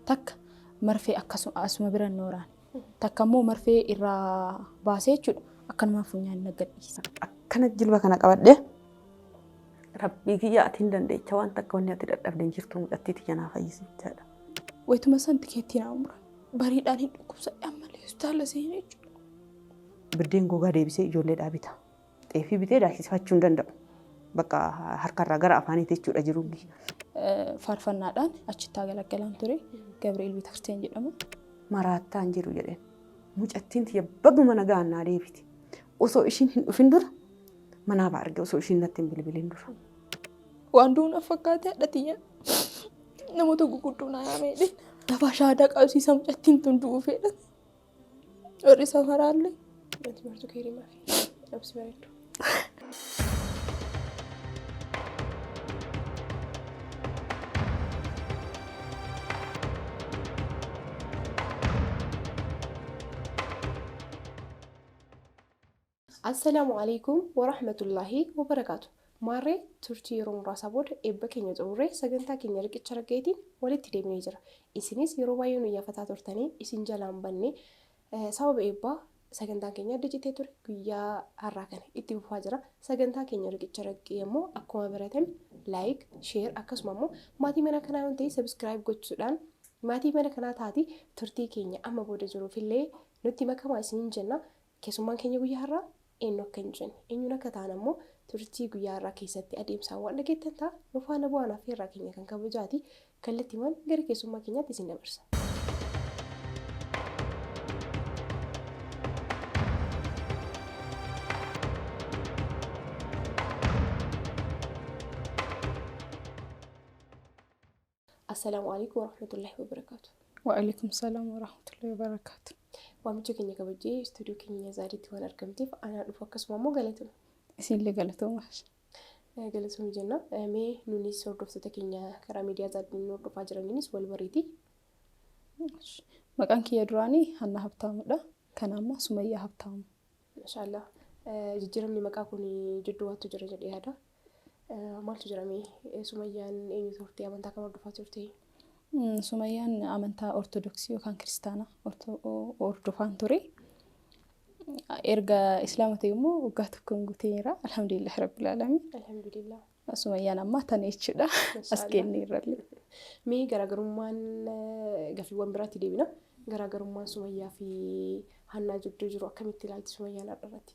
takka marfee asuma bira nooraan takka immoo marfee irraa baasee jechuudha akkanuma funyaan naggadhiisa. Akkana jilba kana qabadhee rabbii kiyya atiin dandeecha waan takka wanni ati dadhabdeen jirtu mucattiiti janaa fayyisichaadha. Wayituma san tikeettii naa umra bariidhaan hin dhukkubsadhe ammallee hospitaala seenee jechuudha. Biddeen gogaa deebisee ijoollee dhaabita. Xeefii bitee daakisifachuu hin danda'u. Bakka harkarraa gara afaaniitti jechuudha jiruugi. Faarfannaadhaan achitti galagalaan ture Gabriel Beetakiristiyaan jedhama. Maraattaan jiru jedheen. Mucattiin tiyya baguma nagaan naa deebiti. Osoo ishiin hin dhufin dura manaa baarge osoo ishiin natti hin bilbilin dura. Waan duuna fakkaatee hadhatiyya namoota guguddoo naa yaamee lafaa shaadaa qabsiisa mucattiin tun du'uu fedha. Warri safaraallee. Wanti martuu keerimaa fi labsi bareedu. Assalamu alaikum wa rahmatullahi wa barakatuh. Maarree turtii yeroo muraasa booda eebba keenya xumurree sagantaa keenya riqicha raggeetiin walitti deemnee jira. Isinis yeroo baay'ee nu iyyafataa turtanii isin jalaan banne sababa eebbaa sagantaan keenya adda citee ture guyyaa har'aa kana itti fufaa jira. Sagantaa keenya riqicha raggee immoo akkuma baratame like, share akkasuma immoo maatii mana kanaa waan ta'e subscribe gochuudhaan maatii mana kanaa taati turtii keenya amma booda jiruufillee nutti makamaa isiniin jenna. Keessummaan keenya guyyaa har'aa eenyu akka hin jenne eenyuun akka ta'an ammoo turtii guyyaa har'aa keessatti adeemsaan waan dhageettan ta'a nu faana bu'aan affeerraa keenya kan kabajaati kallattiiwwan gara keessummaa keenyaatti isin dabarsa. Assalamu alaikum wa rahmatullahi wa barakatuh. Wa alaikum salam wa rahmatullahi wa barakatuh. Waamicha keenya kabajee istuudiyoo keenya zaadiitti waan argamteef anaa dhufu akkasuma immoo galatuma. Isinillee galatoomaa. Galatuma jenna. Mee nunis hordoftoota keenya karaa miidiyaa zaadiin hordofaa jiraniinis wal bariiti. Maqaan kiyya duraanii Hannaa Habtaamudha. Kan ammaa Sumayyaa Habtaamu. Mashaallah. Jijjiiramni maqaa kun jidduu waattu jira jedhee yaada. Maaltu jedhamee Sumayyaan eenyu turte amantaa kam hordofaa turte? Sumayyaan amantaa Ortodoksii yookaan Kiristaanaa hordofaan ture. Erga Islaama ta'e immoo waggaa tokkoon guuteera. Alhamdulillah Rabbil Aalamiin. Alhamdulillah. Sumayyaan ammaa tana jechuudha. As kennee irrallee. Mee garaagarummaan gaaffiiwwan biraatti deebina. Garaagarummaan Sumayyaa fi Hannaa jidduu jiru akkamitti ilaalti Sumayyaan har'arratti?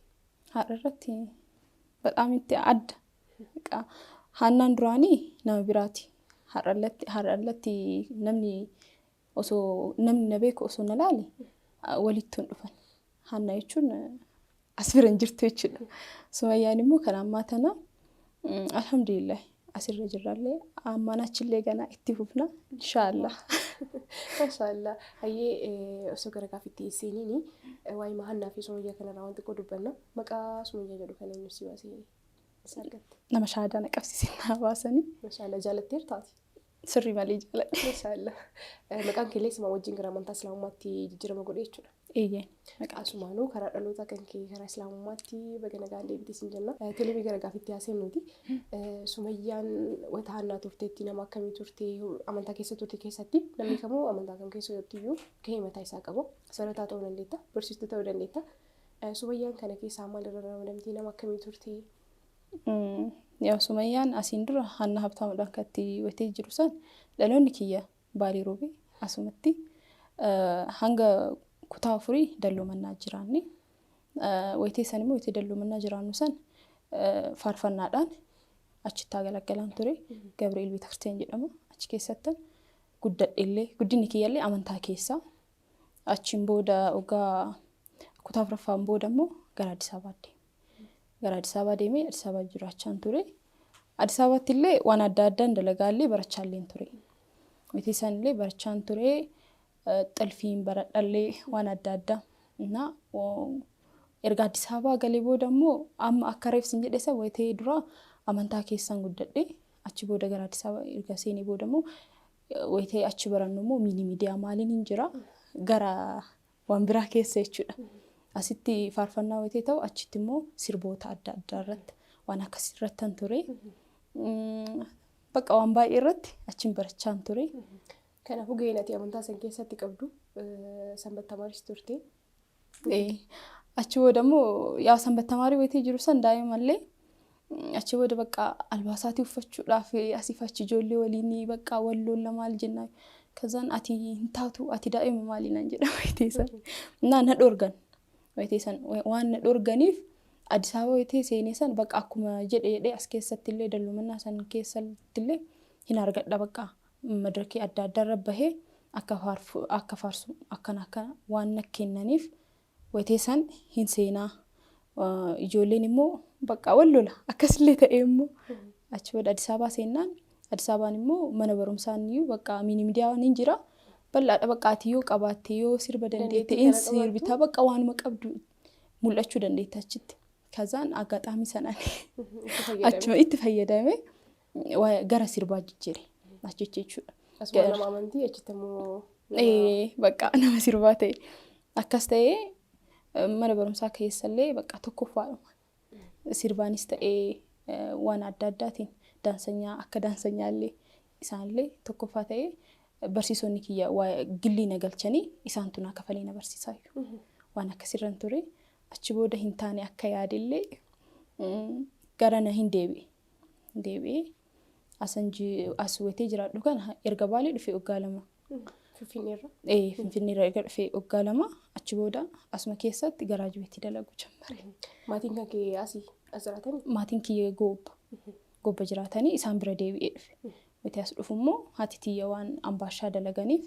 Har'arratti badhaam itti adda. Hannaan duraanii nama biraati. Har'alatti namni osoo namni na beeku osoo na laale walitti hin dhufan. Hannaa jechuun as bira hin jirtu jechuudha. Sumayyaan immoo kan ammaa tana alhamdulillah asirra jirrallee ammaan achillee ganaa itti fufna inshaallah. Mashaallah. Hayyee osoo gara gaaffiitti seeniini waa'ee Hannaa fi Sumayyaa kanarraa wanti xiqqoo dubbanna. Maqaa Sumayyaa jedhu kan eenyu si baasee? Nama shaadaa na qabsiisee na baasanii. Mashaallah jaalatteer taati. Sirrii malee jaaladhe. Mashaallah. Maqaan keellee sima wajjin gara amantaa Islaamummaatti jijjiirama godhe jechuudha. Eeyyee. Maqaa sumaanuu karaa dhaloota kan kee karaa Islaamummaatti baga nagaan deebitee sin jenna. Telebii gara gaaffiitti haaseen nuti. Sumayyaan wanta Hannaa turteetti nama akkamii turte amantaa keessa turte keessatti namni kamuu amantaa kam keessa iyyuu gahee mataa isaa qabu. Sarataa ta'uu dandeetta, barsiistuu ta'uu dandeetta. Sumayyaan kana keessaa maalirra ramadamtee nama akkamii turte? Yaa Sumayyaan asiin dura Hannaa Habtaamuudhaan kan itti wayitee jiru san dhaloonni kiyya Baalee Roobee asumatti hanga kutaa afurii dalloomanaa jiraanne wayitee san immoo wayitee dalloomanaa jiraannu san faarfannaadhaan achitti galagalaan ture Gabriel Beetakiristiyaan jedhama achi keessatti guddadheellee guddinni kiyyallee amantaa keessaa achiin booda waggaa kutaa afuraffaan booda immoo gara Addis Ababaatti. Gara Addis Ababaa deemee Addis Ababaa jiraachaan ture. Addis Ababaatti illee waan adda addaan dalagaallee barachaallee ture. Wayitee sanillee barachaan ture. Xalfiin baradhallee waan adda addaa. Erga Addis Ababaa galee booda immoo amma akka reefsin jedhesa wayitee dura amantaa keessaan guddadhe. Achi booda gara Addis Ababaa erga seenee booda immoo wayitee achi barannu immoo miidiyaa maaliin hin jira gara waan biraa keessa jechuudha. Asitti faarfannaa wayitee ta'u achitti immoo sirboota adda addaa irratti waan akkasii irratti ture. Bakka waan baay'ee irratti achiin barachaan ture. Kanaafuu gaheen ati amantaa san keessatti qabdu sanbata tamaaris turte. Achi booda immoo yaa sanbata tamaarii wayitee jiru san daa'imallee achi booda bakka albaasatii uffachuudhaaf asiif achi ijoollee waliin bakka wallolla maal jennaan. Kazaan ati hin taatu ati daa'ima maali nan jedha wayitee san. Na dhorgan wayitee san waan na dhorganiif Addis Ababa wayitee seenee san bakka akkuma jedhee as keessatti illee dallumannaa san keessatti illee hin argadha bakka madarakii adda addaa bahee akka faarsu akkana waan na kennaniif wayitee san hin seenaa. Ijoolleen immoo bakka wallola akkasillee ta'ee immoo achi booda Addis Ababa seennaan Addis Ababaan immoo mana barumsaan iyyuu bakka miidiyaan hin jira bal'aadha bakka ati yoo qabaatte yoo sirba dandeette in sirbitaa bakka waanuma qabdu mul'achuu dandeetta achitti. Kazaan agaaxaamii sanaan achuma itti fayyadame gara sirbaa jijjiire achitti jechuudha. Asuma nama amantii achitti immoo bakka nama sirbaa ta'e akkas ta'ee mana barumsaa keessallee bakka tokkoffaadhuma. Sirbaanis ta'ee waan adda addaatiin akka daansanyaallee isaanillee tokkoffaa ta'ee barsiisonni kiyya gillii na galchanii isaantu naa kafalee na barsiisaa waan akkasirran ture. Achi booda hin taane akka yaadillee gara na hin deebi'ee as wayitee jiraadhu kana erga Baalee dhufee waggaa 2. Finfinneerra. Finfinneerra erga dhufee waggaa 2 achi booda asuma keessatti garaajuweetti dalagu jammare. Maatiin kan kee as jiraatanii? Maatiin kiyya gobba jiraatanii isaan bira deebi'ee dhufe. Wayitee as dhufu immoo haati tiyya waan ambaashaa dalaganiif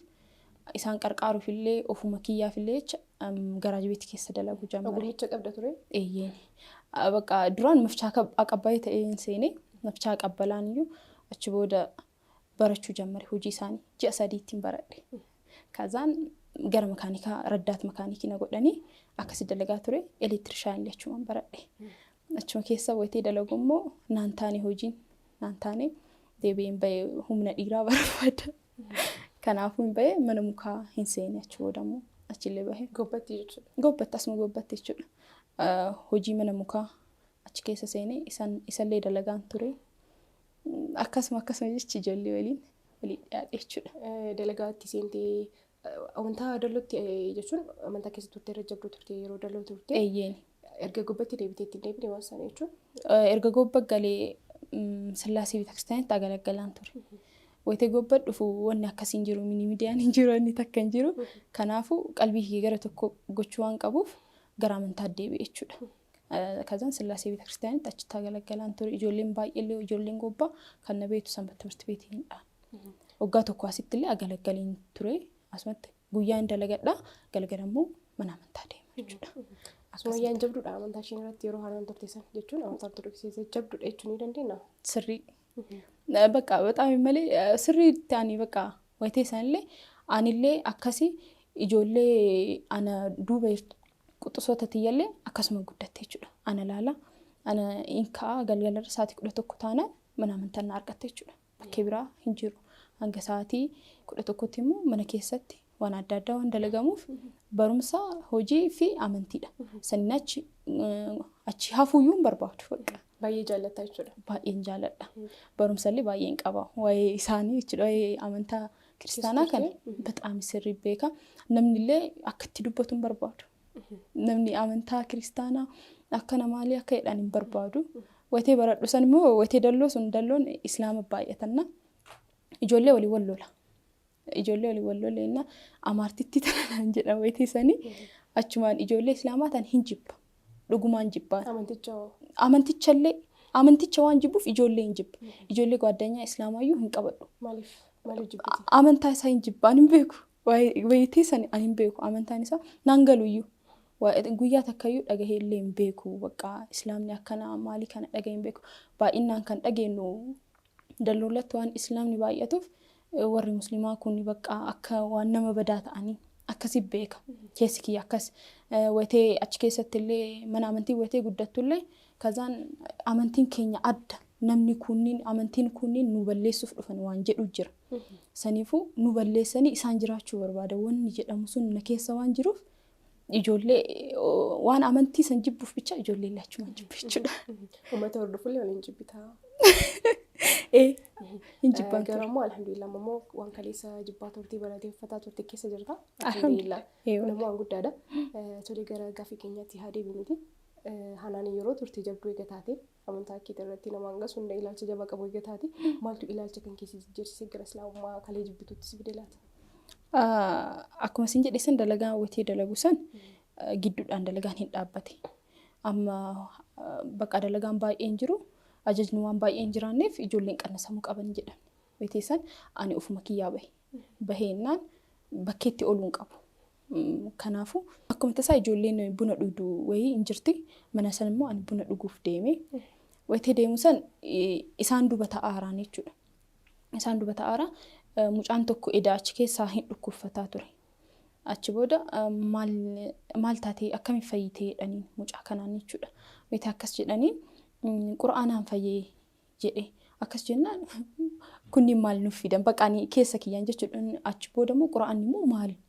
isaan qarqaaruuf illee ofuma kiyyaaf illee garaajuweetti keessa dalagu jammare. Ogummicha qabda ture? Bakka duraan mafchaa aqabbaayee ta'een seenee mafchaa qabbalaan iyyuu achi booda barachuu jammare hojii isaanii ji'a 3 baradhe. Kazaan gara makaanikaa raddaat makaanikii na godhanii akkasi dalagaa ture elektirishaan jechuun baradhe. Achuma keessa wayitee dalagu immoo naan taane hojiin naan taane deebi'een bahee humna dhiiraa barbaada. Kanaafuu hin bahee mana mukaa hin seene achi booda immoo achillee bahee. Gobbatti jechuudha. Gobbatti asuma gobbatti jechuudha. Hojii mana mukaa achi keessa seenee isallee dalagaan ture. Akkasuma jechi ijoollee waliin dhiyaadhe jechuudha. Dalagaatti seentee amantaa dallootti jechuun amantaa keessa turte irra jabduu turte yeroo dalloo turte. Erga gobbatti deebiteetti hin deebine waan sana jechuun. Erga gobba galee Sillaasee Beetakiristaanitti agalagalaan ture. Wayitee gobba dhufu wanni akkasiin jiru miidiyaan hin jiru inni takka hin jiru. Kanaafuu qalbii kee gara tokko gochuu waan qabuuf gara amantaa deebi'e jechuudha. Kazaan Sillaasee Beetakiristaanitti achitti agalagalaan ture. Ijoolleen baay'ee ijoolleen gobbaa kan na beektu sanbata timirti beetiinidha. Waggaa tokko asitti illee agalagaliin ture. Asumatti guyyaan dalagadha galgala immoo mana amantaa deema jechuudha. Sumayyaan jabduudha amantaa isheen irratti yeroo haanaan turte san jechuun amantaa ortodoksii jabduudha jechuun ni dandeenya. Sirrii. Bakka bexaam malee sirrii ta'anii bakka wayitee sanillee anillee akkasii ijoollee ana duuba quxusoota tiyyallee akkasuma guddatte jechuudha. Ana laala ana inkaa galgala sa'aatii 11 taanaan mana amantaa na argatte jechuudha. Bakkee biraa hin jiru. Hanga sa'aatii 11tti immoo mana keessatti waan adda addaa waan dalagamuuf barumsa hojii fi amantiidha. Sanni achi hafuuyyuu hin barbaadu. Baay'ee jaallattaa jechuudha. Baay'een jaalladha. Barumsallee baay'een qaba. Waa'ee isaanii jechuudha. Waa'ee amantaa kiristaanaa kana bexaam sirrii beeka. Namni illee akka itti dubbatu hin barbaadu. Namni amantaa kiristaanaa akkana maalii akka jedhan hin barbaadu. Wayitee baradhu san immoo wayitee dalloo sun dalloon islaama baay'atanna. Ijoollee walii wallola. Ijoollee walii wallola amaartitti tanan jedha wayitee sanii achumaan ijoollee islaamaa tan hin jibba. Dhugumaan jibbaan. Amanticha waan jibbuuf ijoollee hin jibba. Ijoollee gwaaddanyaa islaamaayyuu hin qabadhu. Maaliif jibbiti? Amantaa isaa hin jibbaan hin beeku. Wayitee sanii ani hin beeku. Amantaan isaa naan galuyyuu. Guyyaa takkayyuu dhagahee illee hin beeku. Bakka islaamni akkana maalii kana dhagahee hin beeku. Baay'inaan kan dhageenyu dalloolatti waan islaamni baay'atuuf warri musliimaa kun bakka akka waan nama badaa ta'anii akkasi beeka. Keessi kiyya akkas wayitee achi keessatti illee mana amantii wayitee guddattu illee kazaan amantiin keenya adda. Namni kunniin amantiin kunniin nu balleessuuf dhufan waan jedhu jira. Saniifuu nu balleessanii isaan jiraachuu barbaada. Wanni jedhamu sun na keessa waan jiruuf ijoollee waan amantii san jibbuuf bicha ijoollee illee achumaan jibbu jechuudha. Uummata hordofullee waliin jibbitaa. Hin jibbaan ture. Garuu alhamdulillah immoo waan kaleessa jibbaa turtii balateeffataa turte keessa jirta. Alhamdulillah. Kun immoo waan guddaadha. Tole gara gaaffii keenyaatti haa deebinuti. Hanaan yeroo turtii jabduu eega taate amantaa akkee irratti nama hangas hunda ilaalcha jabaa qabu eega taate maaltu ilaalcha kan keessa jijjiirsisee gara islaamummaa kalee jibbituutti si fide laata? Akkuma isin jedhe san dalagaa hawwatee dalagu san gidduudhaan dalagaan hin dhaabbate. Amma bakka dalagaan baay'een jiru ajajni waan baay'een jiraanneef ijoolleen qannasamuu qaban jedhan. Wayitee san ani ofuma kiyyaa bahe. Baheennaan bakkeetti ooluun qabu. Kanaafuu akkuma tasaa ijoolleen buna dhugdu wayii hin jirti. Mana san immoo ani buna dhuguuf deeme. Wayitee deemu san isaan duba ta'aaraan jechuudha. Isaan duba ta'aaraa mucaan tokko edaa achi keessaa hin dhukkuffataa ture. Achi booda maal taatee akkamiin fayyitee jedhanii mucaa kanaan jechuudha. Wayitee akkas jedhanii quraanaan fayyee jedhe. Akkas jennaan kunniin maal nuuf fidan baqaanii keessa kiyyaan jechuudha. Achi booda immoo quraanni immoo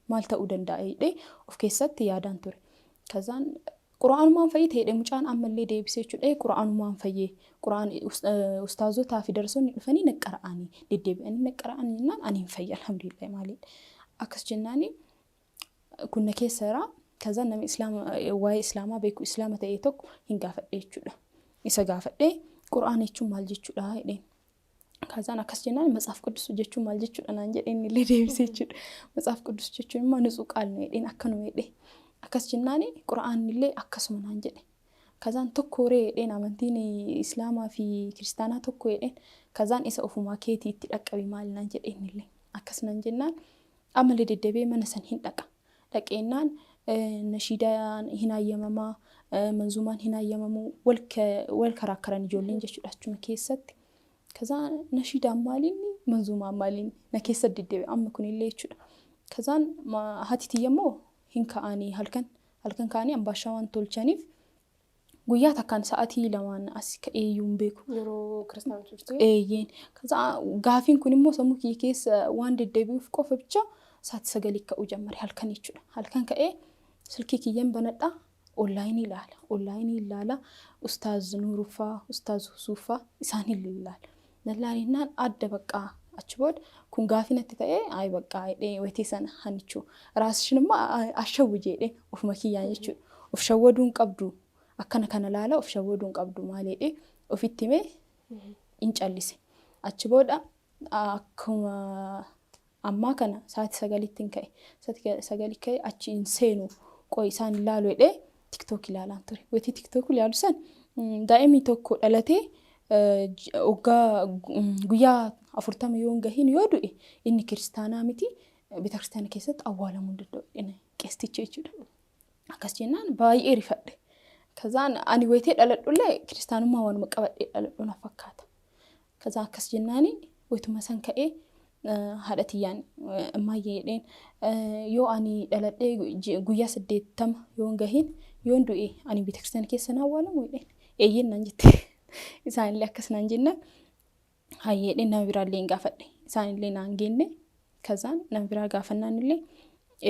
maal ta'uu danda'a jedhee of keessatti yaadaan ture. Kazaan quraanumaan fayyite jedhee mucaan ammallee deebisee jechuudha. Quraanumaan fayyee quraan ustaazotaa fi darsoonni dhufanii naqqara'anii deddeebi'anii naqqara'anii jennaan ani hin fayye alhamdulillah maaliidha. Akkas jennaanii kunna keessa jira. Kazaan namni waa'ee islaamaa beeku islaama ta'ee tokko hin gaafadhe jechuudha. Isa gaafadhee quraan jechuun maal jechuudha jedheen. Kazaan akkas jennaan matsaaf quddus jechuun maal jechuudha naan jedheen illee deebisee jechuudha. Matsaaf quddus jechuun immoo nusuu qaalnu jedheen akkanuma jedhee. Akkas jennaani quraan illee akkasuma naan jedhe. Kazaan tokko ree jedheen amantiin islaamaa fi kiristaanaa tokko jedheen. Kazaan isa ofumaa keetii itti dhaqqabi maal naan jedheen illee. Akkas naan jennaan ammallee deddeebi'ee mana san hin dhaqa. Dhaqeennaan nashiidaan hin hayyamamaa manzuumaan hin hayyamamu wal karaakkaran ijoolleen jechuudha achuma keessatti. Kazaan nashiidaan maaliin manzuumaan maaliin na keessa deddeebi'e amma kunillee jechuudha. Kazaan haati tiyya immoo hin ka'anii halkan ka'anii ambaashaa waan tolchaniif guyyaa takkaan sa'aatii lamaan as ka'eeyyuu hin beeku. Yeroo kiristaanaa turte? Eeyyeen. Kazaan gaafiin kun immoo sammuu kiyya keessa waan deddeebi'uuf qofa bicha sa'aatii 9 ka'uu jammare halkan jechuudha. Halkan ka'ee silkii kiyyan banadhaa. Onlaayinii ilaala. Ustaaz Nuuruffaa, Ustaaz Husuuffaa isaan ilaala. Lallaalinaan adda baqqaa achi booda kun gaafii natti ta'ee ayi baqqaa jedhee wayitee sana hanichuu. Raasishin immoo ashawwu jedhee ofuma kiyyaan jechuudha. Of shawwaduu hin qabdu. Akkana kana laala of shawwaduu hin qabdu maal jedhee ofitti himee hin callise. Achi booda akkuma ammaa kana sa'aatii 9 ka'e. Sa'aatii 9 ka'e achi hin seenu qoy isaan ilaalu jedhee TikTok ilaalaan ture. Wayitee TikTok ilaalu san daa'imni tokko dhalatee guyyaa 40 yoo hin gahin yoo du'e inni kiristaanaa miti beeta kiristaana keessatti awwaalamuu danda'u qeesticha jechuudha. Akkas jennaan baay'ee rifadhe. Kazaan ani wayitee dhaladhullee kiristaanummaa waanuma qabadhee dhaladhu na fakkaata. Kazaan akkas jennaani wayituma san ka'ee haadha tiyyaan ammayyee jedheen yoo ani dhaladhee guyyaa 80 yoo hin gahin yoo du'e ani beeta kiristaana keessa na awwaalamu jedheen. Eeyyeen naan jette. Isaanillee akkas naan jenna. Hayyeedheen nama biraallee hin gaafadhe. Isaanillee naan geenne. Kazaan nama biraa gaafannaan illee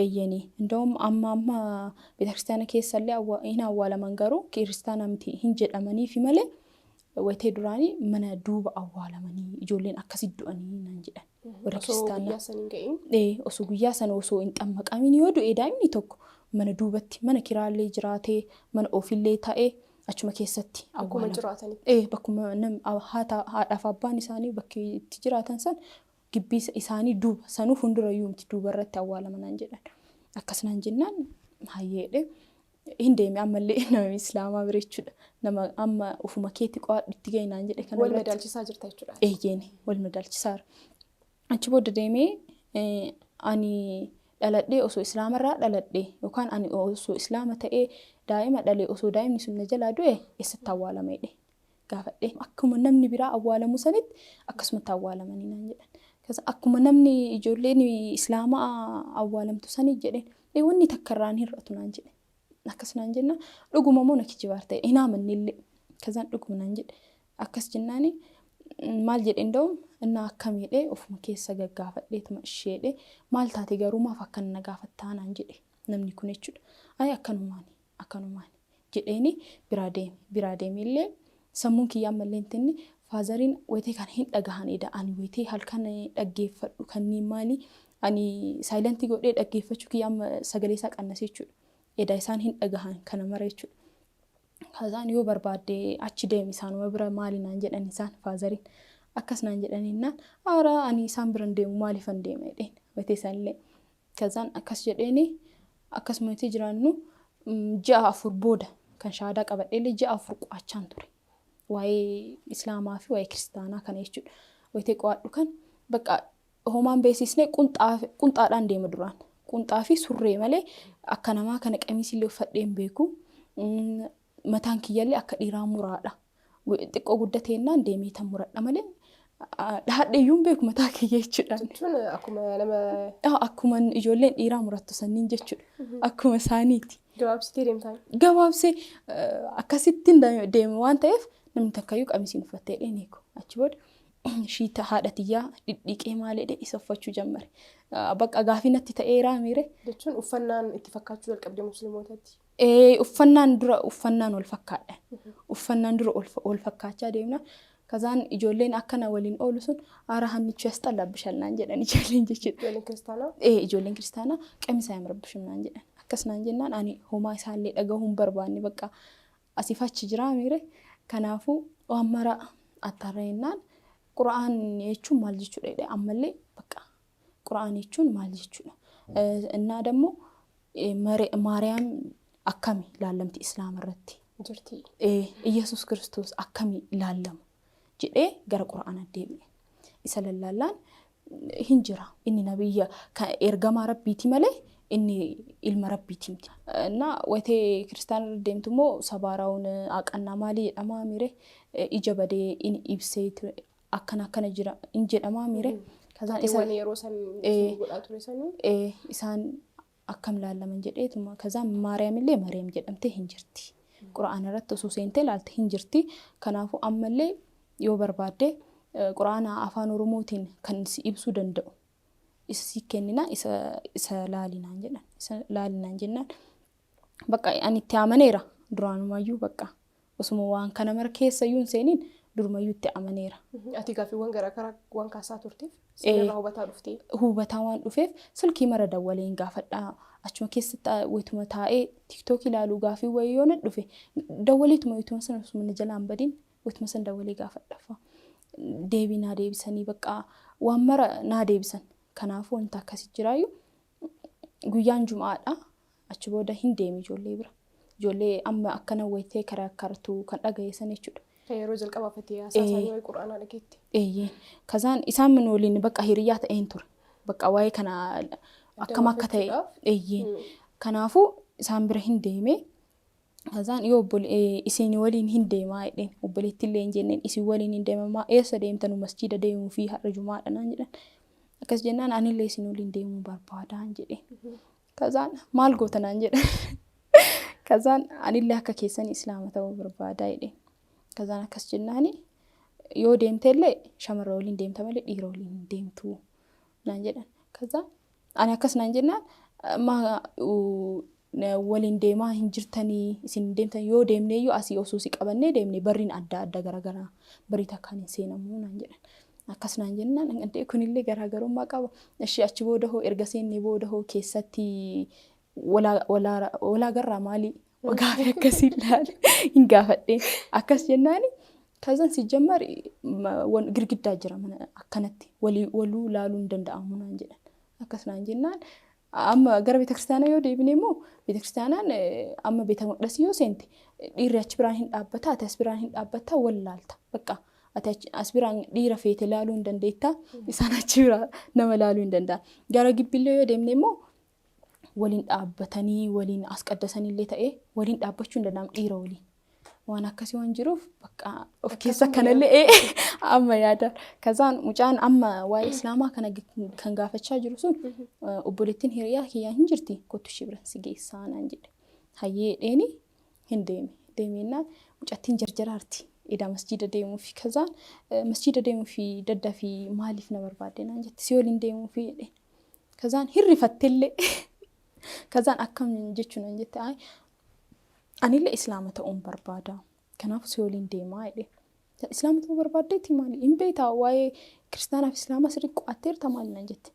eeyyanii. Indoom amma beeta kiristaana keessallee hin awwaalaman garuu kiristaana miti hin jedhamaniifi malee wayitee duraanii mana duuba awwaalamanii ijoolleen akkasi du'anii naan jedhan. Warra kiristaanaa. Osoo guyyaa sana osoo hin xammaqamin yoo du'e daa'imni tokko mana duubatti mana kiraallee jiraatee mana ofiillee ta'ee achuma keessatti awwaalama. Bakkuma haadhaaf abbaan isaanii bakki itti jiraatan san gibbii isaanii duuba sanuu fuuldurayyuu miti duuba irratti awwaalama naan jedhan. Akkas naan jennaan hayyeedhe hin deeme ammallee nama islaamaa bira jechuudha. Nama amma ofuma keetti qo'aadhu itti gahe naan jedhe kana wal madaalchisaa jirta jechuudha. Eeyyeen wal madaalchisaa. Achi booda deemee ani dhaladhee osoo islaamarraa dhaladhee yookaan ani osoo islaama ta'ee daa'ima dhalee osoo daa'imni sun na jalaa du'e eessatti awwaalama jedhee gaafadhee akkuma namni biraa awwaalamu sanitti akkasumatti awwaalamanii naan jedhan. Akkuma namni ijoolleen islaamaa awwaalamtu sanii jedheen wanni takka irraan hir'atu naan jedhe. Akkas naan jenna dhuguma moo na kijibaar ta'e hin amannillee. Kazaan dhuguma naan jedhe. Akkas jennaani maal jedhe inda'uun innaa akkamiidhee ofuma keessa gaggaafadheetuma isheedhee maal taate garuu maaf akka na gaafattaa naan jedhe namni kun jechuudha. Ayi akkanumaani jedheeni biraa deeme illee sammuun kiyyaa ammallee intinni faazariin wayitee kan hin dhagahanidha. Ani wayitee halkan dhaggeeffadhu kanneen maali ani saayilantii godhee dhaggeeffachuu kiyya amma sagalee isaa qannasee jechuudha. Edaa isaan hin dhagahan kana mara jechuudha. Kazaan yoo barbaadde achi deemi isaanuma bira maali naan jedhan isaan faazariin akkas naan jedhaninnaan ara ani isaan bira deemu maaliifan deema jedheen wayitee isaanillee. Kazaan akkas jedheeni akkasuma itti jiraannu ji'a 4 booda kan shaadaa qabadheellee ji'a 4 qo'achaan ture. Waa'ee Islaamaa fi waa'ee Kiristaanaa kana jechuudha. Wayitee qo'adhu kan bakka homaan beeksisnee qunxaadhaan deema duraan. Qunxaa fi surree malee akka namaa kana qamiisillee uffadhee hin beeku. Mataan kiyyallee akka dhiiraa muraadha. Xiqqoo guddateennaan deemee tan muradha malee dhahadheeyyuu hin beeku mataa kiyya jechuudha. Jechuun akkuma nama akkuma ijoolleen dhiiraa murattu sanniin jechuudha. Akkuma isaaniiti. gabaabsitee deemtaan. Gabaabsee akkasittiin deeme waan ta'eef namni takkayyuu qamisiin uffattee dheeneeku. Achi booda shiita haadhatiyyaa dhidhiiqee maalee isa uffachuu jammare. Bakka gaafii natti ta'eeraa miire. Jechuun uffannaan itti fakkaachuu jalqabde musliimotaatti. Uffannaan dura uffannaan wal fakkaadha. Uffannaan dura wal fakkaachaa deemna. Kazaan ijoolleen akkana waliin oolu sun aara hannichi as xallaabbishalnaan jedhan ijoolleen jechuudha. Ijoolleen kiristaanaa? Ijoolleen kiristaanaa qamisaa yamrabbishumnaan jedhan. Akkasnaan jennaan ani homaa isaallee dhagahuun barbaanne bakka asiif achi jiraa miire. Kanaafuu waan mara attarreennaan Qura'aan jechuun maal jechuudha ammallee bakka Qura'aan jechuun maal jechuudha. Innaa dammoo Maariyaam akkami ilaalamti Islaama irratti jirti. Iyesuus Kiristoos akkami ilaalamu jedhee gara Qura'aana deebi'e. Isa lallaallaan hin jira. Inni nabiyya ergamaa Rabbiiti malee inni ilma Rabbiiti miti. Na wayitee kiristaanaa deemtu immoo sabaaraawun aqannaa maalii jedhamaa miire ija badee inni ibsee akkana jira in jedhamaa miire. Kazaan isa yeroo san godhaa ture sanuu isaan akkam ilaalaman jedheetuma. Kazaan Maariyaamillee Maariyaam jedhamtee hin jirti. Qura'aana irratti osoo seentee ilaalte hin jirti. Kanaafuu ammallee yoo barbaadde Qura'aana afaan Oromootiin kan si ibsuu danda'u. Isa si kennina isa laalinaan jedhan. Isa laalinaan jennaan bakka ani itti amaneera duraanumayyuu bakka osuma waan kana mara keessayyuu seeniin durumayyuu itti amaneera. Ati gaaffiiwwan garaagaraa waan kaasaa turteef sinirraa hubataa dhuftee? Hubataa waan dhufeef silkii mara dawwaleen gaafadhaa. Achuma keessatti wayituma taa'ee TikTok ilaaluu gaafii wayii yoo na dhufe dawwaleetuma wayituma sana osuma jalaan badiin wayituma sana dawwalee gaafadhafa. Deebii naa deebisanii bakka waan mara naa deebisan. Kanaafuu wanta akkasii jiraayyuu guyyaan Jumaadha. Achi booda hin deemi ijoollee bira. Ijoollee amma akkana wayitee karaa kartuu kan dhagayesan jechuudha. Yeroo jalqabaaf itti haasaasanii waa'ee Qura'aanaa dhageetti. Kazaan isaan min waliin bakka hiriyaa ta'een ture. Bakka waa'ee kana akkam akka ta'e. Kanaafuu isaan bira hin deeme. Kazaan yoo isin waliin hin deemaa jedheen obboleetti illee hin jenneen isin waliin hin deemamaa eessa deemtanu masjiida deemuu fi har'a Jumaadha naan jedhan. Akkas jennaan anillee isin waliin deemuu barbaadaan jedheen. Kazaan maal goota naan jedhan. Kazaan anillee akka keessan Islaama ta'uu barbaadaa jedheen. Kazaan akkas jennaani yoo deemtellee shamarra waliin deemta malee dhiira waliin hin deemtu naan jedhan. Kazaan ani akkas naan jennaan waliin deemaa hin jirtanii isin deemtan yoo deemneeyyuu asii osoo si qabannee deemne barriin adda garaagaraa barii takkaan hin seenamuu naan jedhan. Akkas naan jennaan kunillee garaagarummaa qaba. Ishee achi booda hoo erga seennee booda hoo keessatti walaa garraa maalii gaafii akkasii ilaale hin gaafadhee akkas jennaani. Kazan si jammar girgiddaa jira mana akkanatti waluu ilaaluu hin danda'amu naan jedhan. Akkas naan jennaan amma gara beetakiristaanaa yoo deebine immoo beetakiristaanaan amma beeta maqdasii yoo seente dhiirri achi biraan hin dhaabbataa ati as biraan hin dhaabbataa wal laalta bakka ati as biraan dhiira feete ilaaluu hin dandeettaa isaan achi biraa nama ilaaluu hin danda'a. Gara gibbillee yoo deemne immoo waliin dhaabbatanii waliin as qaddasanillee ta'ee waliin dhaabbachuu hin danda'amu dhiira waliin. Waan akkasii waan jiruuf bakka of keessa kanallee amma yaada. Kazaan mucaan amma waa'ee Islaamaa kana kan gaafachaa jiru sun obboleettiin hiriyaa kiyyaa hin jirti kottu ishee bira si geessaa naan jedhe. Hayyee dheeni hin deeme. Deemennaan mucattiin jarjaraarti. Edaa masjiida deemuu fi kazaan masjiida deemuu fi daddaa fi maaliif na barbaadde naan jetti si waliin deemuu fi jedhe. Kazaan hirrifattellee kazaan akkam jechuun naan jette anillee Islaama ta'uun barbaada. Kanaaf si waliin deemaa jedhe. Islaama ta'uu barbaaddeetti maali? Hin beektaa waa'ee kiristaanaaf islaama sirrii qo'atteerta maali naan jette.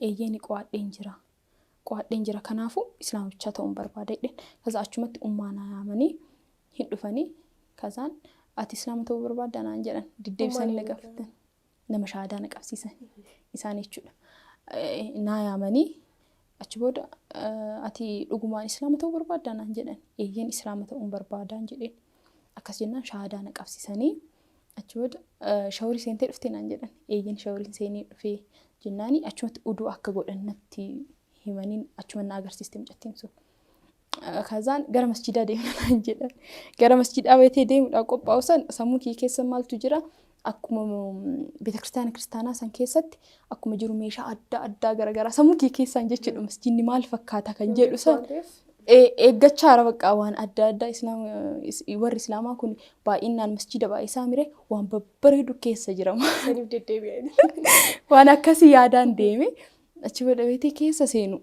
Eeyyeen qo'adheen jira kanaafuu islaamicha ta'uun barbaadedhe. Kaza achumatti ummaanaa yaamanii hin dhufanii kazaan ati islaama ta'uu barbaaddaa naan jedhan deddeebisanii na gaafatan. Nama shahaadaa na qabsiisan isaan jechuudha. Naa yaamanii achi booda ati dhugumaan islaama ta'uu barbaaddaa naan jedhan. Eeyyeen islaama ta'uun barbaadaan jedheen. Akkas jennaan shahaadaa na qabsiisanii achi booda shawrii seentee dhuftee naan jedhan. Eeyyeen shawriin seenee dhufee jennaani achumatti uduu akka godhan natti himaniin achuma na agarsiiste mucattiin sun. Kazaan gara masjidaa deemna naan jedhan. Gara masjidaa beetee deemuudhaan qophaa'u san sammuu kee keessa maaltu jira? Akkuma kiristaanaa san keessatti akkuma jiru meeshaa adda garaagaraa sammuu kee keessaan jechuudha. Masjidni maal fakkaata kan jedhu san eeggachaa jira bakka waan adda warri islaamaa kun baay'inaan masjida baay'isaa mire waan babbareedu keessa jira. Saniif deddeebi'anii. Waan akkasii yaadaan deeme achi booda beetee keessa seenu.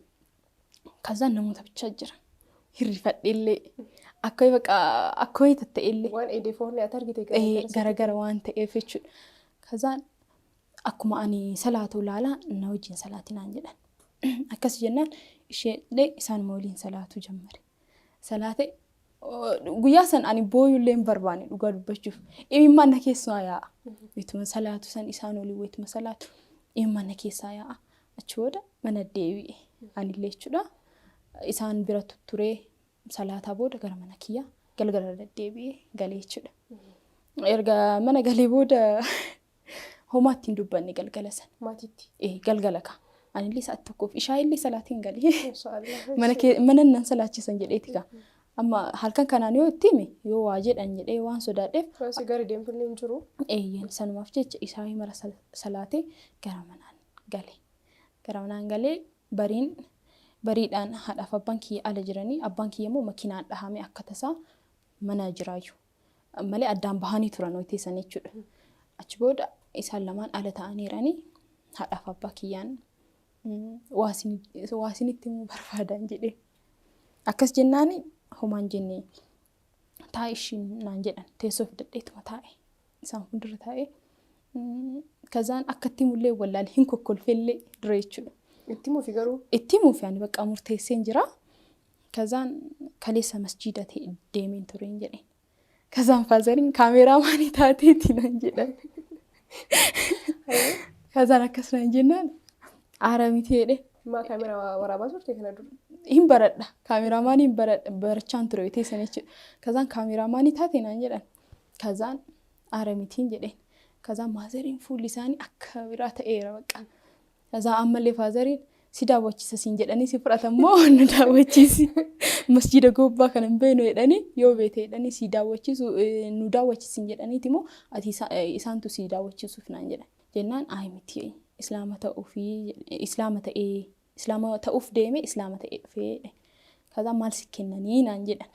Kazaan namoota bichaa jira. Hirrifadheellee akka wayii tatta'ellee. Waan eedefoonni ati argite garagara waan ta'eef jechuudha. Kazaan akkuma ani salaatu ilaalaa na wajjin salaatii naan jedhan. Akkas jennaan ishee isaan waliin salaatu jammare. Salaate guyyaa san ani booyullee hin barbaanne dhugaa dubbachuuf. Imimmaan na keessaa yaa'a. Wayituma salaatu san isaan olii wayituma salaatu imimmaan na keessaa yaa'a. Achi booda mana deebi'e anillee jechuudha. Isaan bira turee salaataa booda gara mana kiyyaa galgala deddeebi'ee galee jechuudha. Erga mana galee booda homaatti hin dubbanne galgala san. Maatiitti. Galgala ka. Anillee sa'aati tokkoof ishaayillee salaatiin galee. Mana nan salaachisan jedheeti ka. Amma halkan kanaan yoo itti hime yoo waa jedhan jedhee waan sodaadheef. Waanti gari deemtullee hin jiru. Eeyyeen sanumaaf jecha isaanii mara salaatee gara manaan galee. Gara manaan galee bariidhaan haadhaaf abbaan kiyya ala jiranii abbaan kiyya immoo makiinaan dhahamee akka tasaa mana jiraayu. Malee addaan bahanii turan ho'i teessan jechuudha. Achi booda isaan lamaan ala ta'aniiranii haadhaaf abbaa kiyyaan waasinitti immoo barbaadan jedhee. Akkas jennaani homaan jennee taa'e ishiin naan jedhan teessoo fidadheetuma taa'e. Isaan fuuldura taa'e. Kazaan akkatti mullee wallaalee hin kokkolfellee dura jechuudha. Itti muufi garuu? Itti muufi ani bakka murteesseen jira. Kazaan kaleessa masjiida ta'e deemeen tureen jedheen. Kazaan faazariin kaameeraa maanii taateeti naan jedhan. Kazaan akkas naan jennaan aaramiti jedhe. Maa kaameeraa waraabaa turte kana dura? Hin baradha. Kaameeraa maanii hin barachaan ture teessan jechuudha. Kazaan kaameeraa maanii taate naan jedhan. Kazaan aaramitiin jedheen. Kazaan maazariin fuulli isaanii akka biraa ta'eera bakka. Kazaan ammallee faazariin si daawwachiisa siin jedhanii si fudhatan moo nu daawwachiisi. Masjiida gobbaa kan hin beeknu jedhanii yoo beete jedhanii si daawwachiisu nu daawwachiisin jedhaniiti moo ati isaantu si daawwachiisuuf naan jedhan. Jennaan miti islaama ta'uuf deeme islaama ta'ee dhufee. Kazaan maal si kennanii naan jedhan.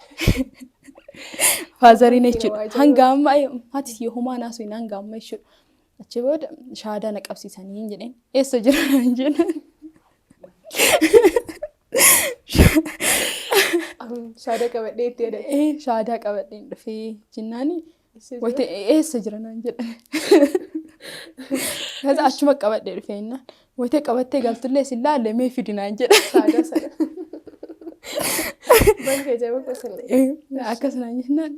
Faazariin jechuudha. Hanga amma haati yoo homaa naasuu hanga amma jechuudha. Achi booda shahaadaa na qabsiisanii jedheen. Eessa jira naan jedhan. Shahaadaa qabadhee itti jedhan. Shahaadaa qabadhee dhufee jennaani eessa jira naan jedhan. Kaza achuma qabadhee dhufee jennaan. Wayitee qabattee galtullee si laalle mee fidi naan jedhan. Shahaadaa sana. Bankee jaba qosanne. Akkas naan jennaan.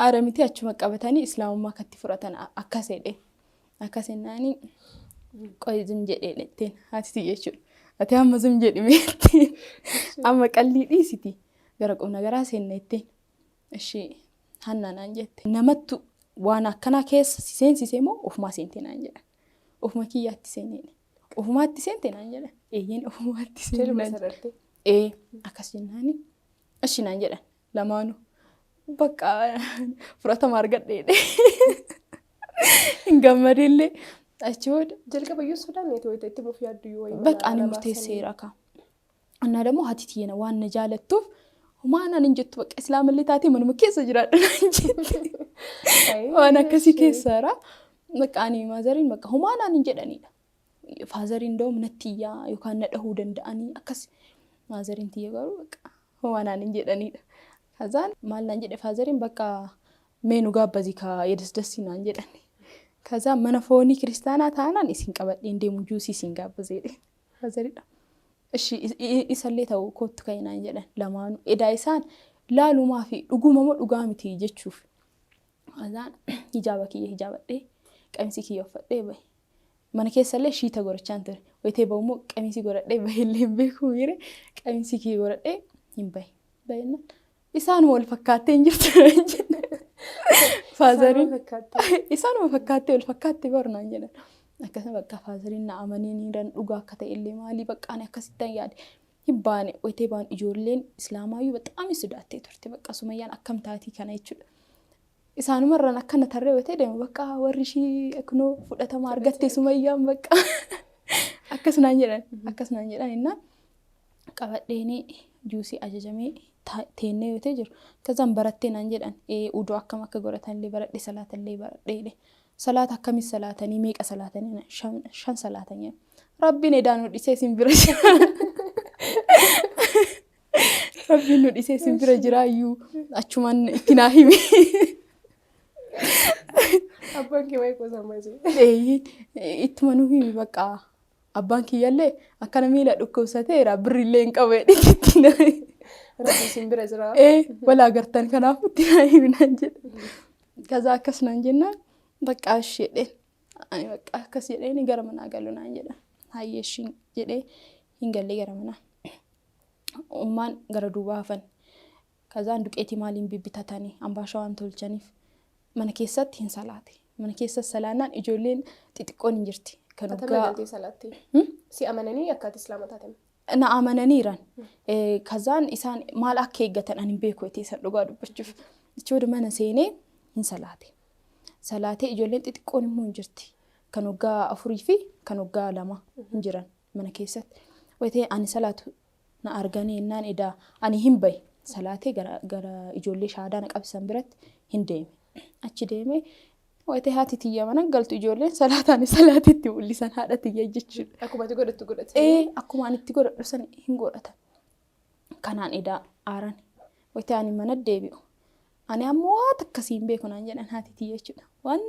Aaramiti achuma qabatanii islaamummaa katti fudhatan akkas jedhee. Akkas jennaani qoy zum jedhee letteen haati jechuudha. Ati amma zum jedhimeetti amma qallii dhiisiti gara qubna garaa seenneetteen. Ishee hannanaan jette. Namattu waan akkanaa keessa si seensisee moo ofumaa seentee naan jedhan. Ofuma kiyyaatti seenneen. Ofumaatti seentee naan jedhan. Eeyyeen ofumaatti seenneen. Akkas jennaani. Ishee naan jedhan lamaanuu. Bakka fudhatama argadheedhe. Hin gammadillee. Achi booda jalqaba iyyuu sodaanneeti wayita itti muuf yaaddu yoo wayii. Bakka ani murteesseera ka. Annaa dammoo haati tiyyana waan na jaalattuuf humaanaan hin jettu bakka islaamallee taatee manuma keessa jiraadha naan jette. Waan akkasii keessaara. Bakka ani maazariin bakka humaanaan hin jedhanidha. Faazariin doom natti iyyaa yookaan na dhahuu danda'anii akkas maazariin tiyya garuu bakka humaanaan hin jedhanidha. Kazaan maal naan jedhe faazariin bakka mee nu gaabbazii kaa yedasdassi naan jedhan. Kazaa mana foonii kiristaanaa taanaan isin qabadheen deemu juusii isin gaabbazeedhe. Faazariidha. Ishi isallee ta'u kootu ka'e naan jedhan lamaanuu. Edaa isaan laalumaa fi dhuguma moo dhugaa miti jechuuf. Kazaan hijaaba kiyya hijaabadhee qamisii kiyya uffadhee bahe. Mana keessallee shiita godhachaan ture. Wayitee ba'ummoo qamisii godhadhee bahillee hin beeku miire qamisii kiyya godhadhee hin bahe. Bahennaan isaan wal fakkaattee hin jirtu. Faazariin isaan wal fakkaattee barnaan jedhan. Akkasuma bakka faazariin na amanee niiraan dhugaa akka ta'e illee maalii baqqaane akkasittan yaade. Hin baane wayitee baan ijoolleen islaamaayyuu baxaami sodaattee turte bakka Sumayyaan akkam taatii kana jechuudha. Isaanumarraan akkana tarree wayitee deemu bakka warri ishii kunoo fudhatama argattee Sumayyaan bakka akkasnaan jedhan innaan qabadheenii juusii ajajamee teennee wayitee jiru. Kazaan barattee naan jedhan uduu akkam akka godhatanillee baradhe salaatallee baradheedhe. Salaata akkamis salaatanii meeqa salaatanii 5 salaatanii. Rabbiin edaan nu dhisee isin bira jira. Rabbiin nu dhisee isin bira jiraayyuu achumaan itti naa himi. Abbaan kee waa'ee qosaa maasii. Ittuma nu himi bakka abbaan kiyyallee akkana miila dhukkubsateera birrillee hin qabu jedhe. Rabbi isin bira jira. Walaa agartan kanaaf itti naa himi naan jedhe. Kazaa akkas naan jennaan bakka ashedheen. Ani bakka akkas jedheen gara manaa galu naan jedha. Hayyeeshiin jedhee hin galle gara manaa. Ummaan gara duubaa hafan. Kazaan duqeetii maaliin bibbitatanii ambaashaa waan tolchaniif mana keessatti hin salaate. Mana keessatti salaannaan ijoolleen xixiqqoon hin jirti. Kan dhugaa si amananii akkaati islaama taatame. Na amananiiran. Kazaan isaan maal akka eeggatan ani hin beeku ittiin isaan dhugaa dubbachuuf. Jechuudha mana seenee hin salaate. Salaatee ijoolleen xixiqqoon immoo hin jirti. Kan waggaa 4 fi kan waggaa 2 hin jiran mana keessatti. Wayitee ani salaatu na arganii innaan edaa ani hin bahe salaatee gara ijoollee shaadaa na qabsan biratti hin deeme. Achi deeme wayitee haati tiyya mana galtu ijoolleen salaataan salaatitti mul'isan haadha tiyya jechuudha. Akkuma itti godhattu godhate. Akkuma ani itti godhadhu san hin godhatan. Kanaan edaa aaran wayitee ani mana deebi'u. Ani ammoo waan akkasii hin beeku naan jedhan haati tiyya jechuudha. Waan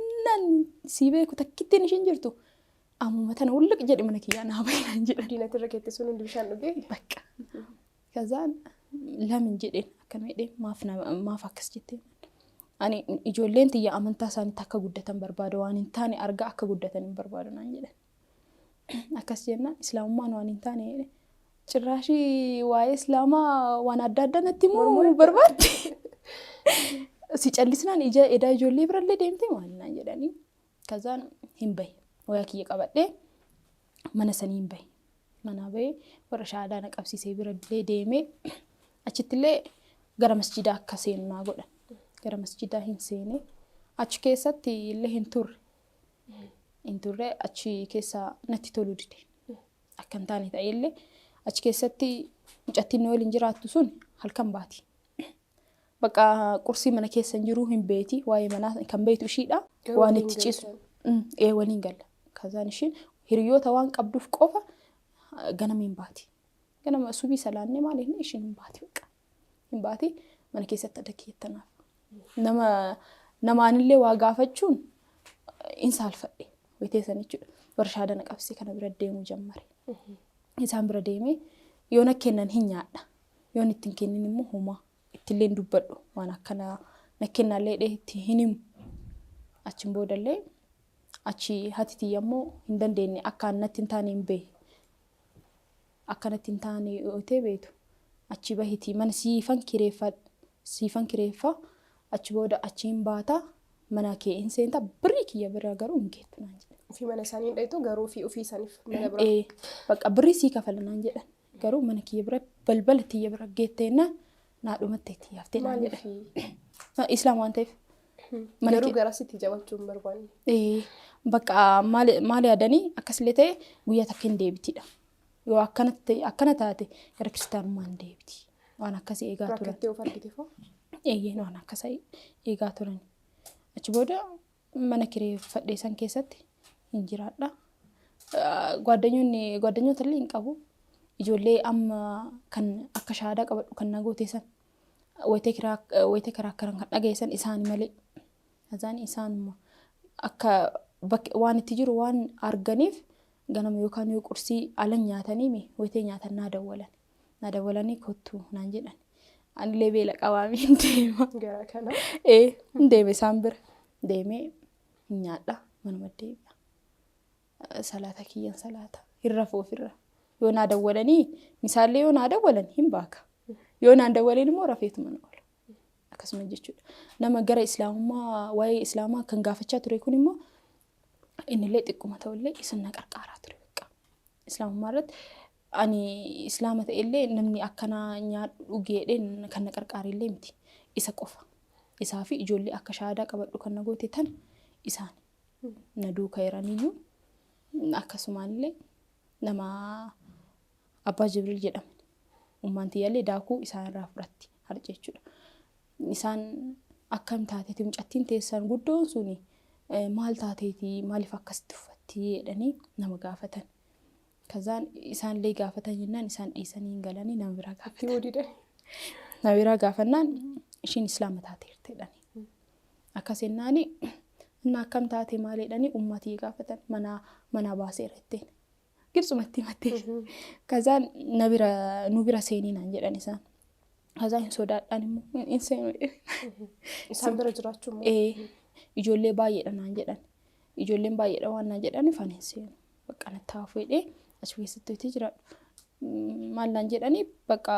sii beeku takkittiin ishiin jirtu. Ammuma tana ulliq jedhi mana kiyyaa naa bahe naan jedhan. Diinatti irra keetti sun hundi bishaan dhugee. Bakka. Kazaan lamin jedheen akkana jedheen maaf akkas jettee. Ani ijoolleen tiyya amantaa isaaniitti akka guddatan barbaada waan hin taane argaa akka guddatan hin barbaadu naan jedhan. Akkas jennaan islaamummaan waan hin taane jedhe. Cirraashii waa'ee islaamaa waan adda addaa natti himuu barbaadde. Si callisnaan edaa ijoollee birallee deemtee maal naan jedhanii. Kazaan hin bahe. Wayaa kiyya qabadhee mana sanii hin bahe. Mana bahee warra shaadaa na qabsiisee birallee deemee achittillee gara masjidaa akka seenu naa godhan. Gara masjidaa hin seene achi keessatti illee hin turre. Hin turre achi keessa natti toluu dide. Akka hin taane ta'ellee achi keessatti mucattiin waliin jiraattu sun halkan baati. Bakka qursii mana keessa hin jiru hin beeti waa'ee manaa kan beetu ishiidha. Waan itti ciisu. Waliin galla. Kazaan ishiin hiriyoota waan qabduuf qofa ganama hin baati. Ganama subii salaannee maaliif ishiin hin baati bakka. Hin baati mana keessatti adda keettanaaf. Namaanillee waa gaafachuun in saalfadhe wayitee san jechuudha. Warshaa na qabsee kana bira deemuu jammare. Isaan bira deemee yoo na kennan hin nyaadha. Yoo itti hin kennin immoo homaa ittillee dubbadhu waan akkana na kennallee itti hin himu. Achiin boodallee achi haati tiyya immoo hin dandeenye akka natti hin taane hin beeku. Akka natti hin taane ootee beetu. Achi bahitii mana siifan kireeffa. Achi booda achiin baata mana kee hin seenta birrii kiyya bira garuu hin geettu naan jedhan. Ofii mana isaanii hin dhayitu garuu ofii isaaniif mana bira. Bakka birrii sii kafala naan jedhan. Garuu mana kiyya bira balbala tiyya bira geetteena naa dhumattee itti yaaftee naan jedhan. Islaam waan ta'eef. Garuu garasitti jabachuu hin barbaanne. Bakka maal yaadanii akkasillee ta'e guyyaa takka hin deebitidha. Yoo akkana taate gara kiristaanummaa hin deebiti. Waan akkasii eegaa turan. Rakkattee of argiteefoo? Waan akkasii eegaa turan. Achi booda mana kireeffadhee san keessatti hin jiraadha. Gwaaddanyoota illee hin qabu. Ijoollee amma kan akka shaadaa qabadhu kan na gooteessan wayitee karaa akkaran kan dhageessan isaanii malee Kazaan isaan akka waan itti jiru waan arganiif ganama yookaan yoo qursii ala nyaatanii wayitee nyaatan naa dawwalanii kottu naan jedhan. Anillee beela qabaamee deema. Gara kana. Deeme isaan bira deemee nyaadha manuma deebi'a. Salaata kiyyan salaata irra foofirra yoo naa dawwalanii misaallee yoo naa dawwalan hin baaka. Yoo naan dawwaleen immoo rafeetuma na oola. Akkasuma jechuudha. Nama gara islaamummaa waa'ee islaamaa kan gaafachaa ture kun immoo innillee xiqquma ta'ullee isin na qarqaaraa ture beekaa. Islaamummaa irratti ani islaama ta'ellee namni akkanaa nyaadhu dhugeedheen kan na qarqaarillee miti. Isa qofa. Isaa fi ijoollee akka shaadaa qabadhu kan na goote tan isaan na duukaa jiraniyyuu akkasumallee nama Abbaa Jibriil jedhama. Ummantiyyaallee daakuu isaan irraa fudhatti harca jechuudha. Isaan akkam taateeti mucattiin teessan guddoon suni maal taateeti maaliif akkasitti uffatti jedhanii nama gaafatan. Kazaan isaanillee gaafatan jennaan isaan dhiisanii galanii nama biraa gaafatan. Nama biraa gaafannaan ishiin islaama taateerti jedhanii. Akkas jennaani inni akkam taate maal jedhanii ummatii gaafatan mana baaseera jetteen. Gibsumatti himattee. Kazaan nu bira seenii naan jedhan isaan. Kazaan hin sodaadhaan immoo hin seenu. Isaan bira jiraachuu immoo. Ijoollee baay'eedha naan jedhan. Ijoolleen baay'eedha waan naan jedhaniif ani hin seenu. Bakka natti haafuu jedhee achi keessatti jiraadhu. Maal naan jedhanii bakka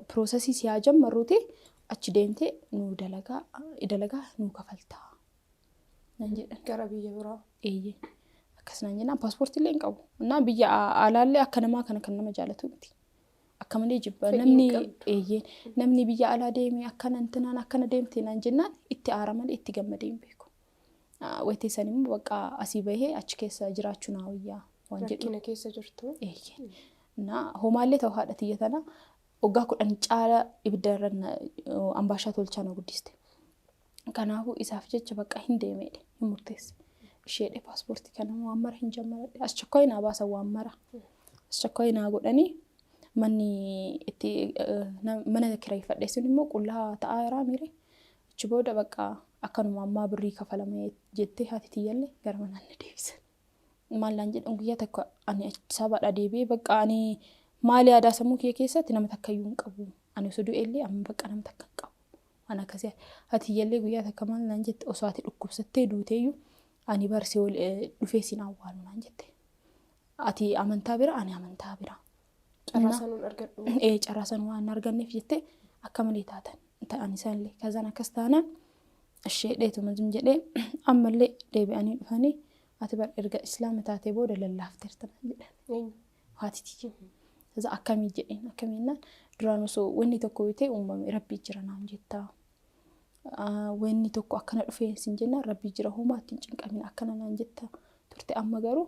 piroosesii siyaa jammarruuti achi deemtee nu dalagaa nu kafaltaa. Naan jedhan. Gara biyya biraa. Eeyyee. Akkas naan jennaan paaspoortiillee hin qabu. Innaa biyya alaallee akka namaa kana kan nama jaalatu miti. Akka malee jibba namni biyya alaa deemee akkana intinaan akkana deemtee naan jennaan itti aara malee itti gammadee hin beeku. Wayitee san immoo bakka asii bahee achi keessa jiraachuu naa wayyaa waan jedhu. Rakkina keessa jirtu. Homaallee ta'u haadha tiyya tana waggaa 10 caala ibidda irra ambaashaa tolchaa na guddiste. Kanaafuu isaaf jecha bakka hin deemeedhe hin murteesse. Isheedhe paaspoortii kana waan mara hin jammaradhe. As chakkoo naa baasan waan mara. As chakkoo naa godhanii manni itti mana kireeffadhe sun immoo qullaa ta'aa jiraa miire. Achi booda bakka akkanuma ammaa birrii kafalame jettee haati tiyyallee gara manaan na deebisan. Maal naan jedhan guyyaa takka ani Addisaabaadhaa deebi'ee bakka ani maali aadaa sammuu kee keessatti nama takka iyyuu hin qabu. Ani osoo du'ellee amma bakka nama takka hin qabu. Waan akkasii haati tiyyallee guyyaa takka maal naan jette osoo ati dhukkubsattee duuteeyyuu ani barsee dhufee siin awwaalu naan jette. Ati amantaa bira ani amantaa bira. Carraasanuun argadhu. Carraasan waan arganneef jettee akka malee ta'an isaanillee. Kazaan akkas taanaan ishee dheetuma jedhee ammallee deebi'anii dhufanii ati bar erga islaama taatee booda lallaafteerta jedhan. Haati tiyya. Kazaa akkamii jedheen akkamiinaan duraan osoo wanni tokko bitee uumame rabbii jira naan jettaa. Wanni tokko akkana dhufee sin jennaan rabbii jira homaatti hin cinqamin akkana naan jettaa turte amma garuu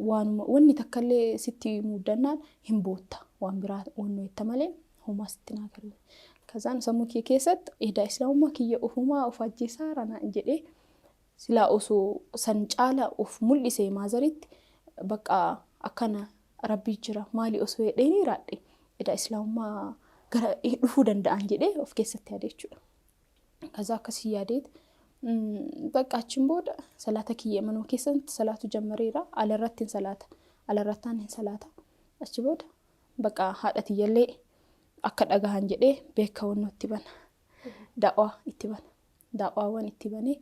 waanuma wanni takkallee sitti muddannaan hin bootta waan biraa wannu itti malee homaa sitti naa galu. Kazaan sammuu kee keessatti eedaa islaamummaa kiyya ofumaa of ajjeesaa ranaan jedhee silaa osoo san caala of mul'isee maazaritti bakka akkana rabbii jira maali osoo jedheenii raadhe eedaa islaamummaa gara dhufuu danda'an jedhee of keessatti yaade jechuudha. Kazaa akkasii yaadeet bakka achiin booda salaata kiyya manuma keessatti salaatu jammareera alarratti hin salaata alarrattaan hin salaata achi booda bakka haadha tiyyallee akka dhagahan jedhee beeka wannoo itti bana daawwaa itti bana daawwaawwan itti banee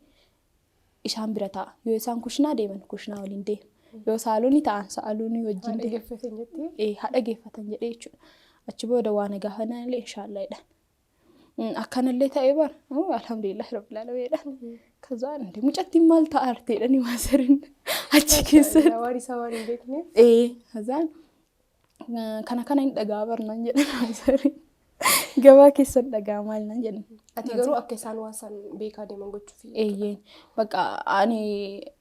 isaan bira ta'a yoo isaan kushnaa deeman kushnaa waliin deema yoo saalonii ta'an saalonii wajjin deema haadha geeffatan jedhee jechuudha. Achi booda waan gaafanillee inshaallah jedhan. Akkanallee ta'ee bara alhamdulillah rabbil alamin. Kazaan inde mucattiin maal ta'arteedhani maasarin achi keessa. Waan isaa waan hin beekne. Kazaan kana hin dhagaa barnaan jedhan maasarin. Gabaa keessa dhagaa maal naan jedhan. Ati garuu akka isaan waan san beekaa deeman gochuuf. Bakka ani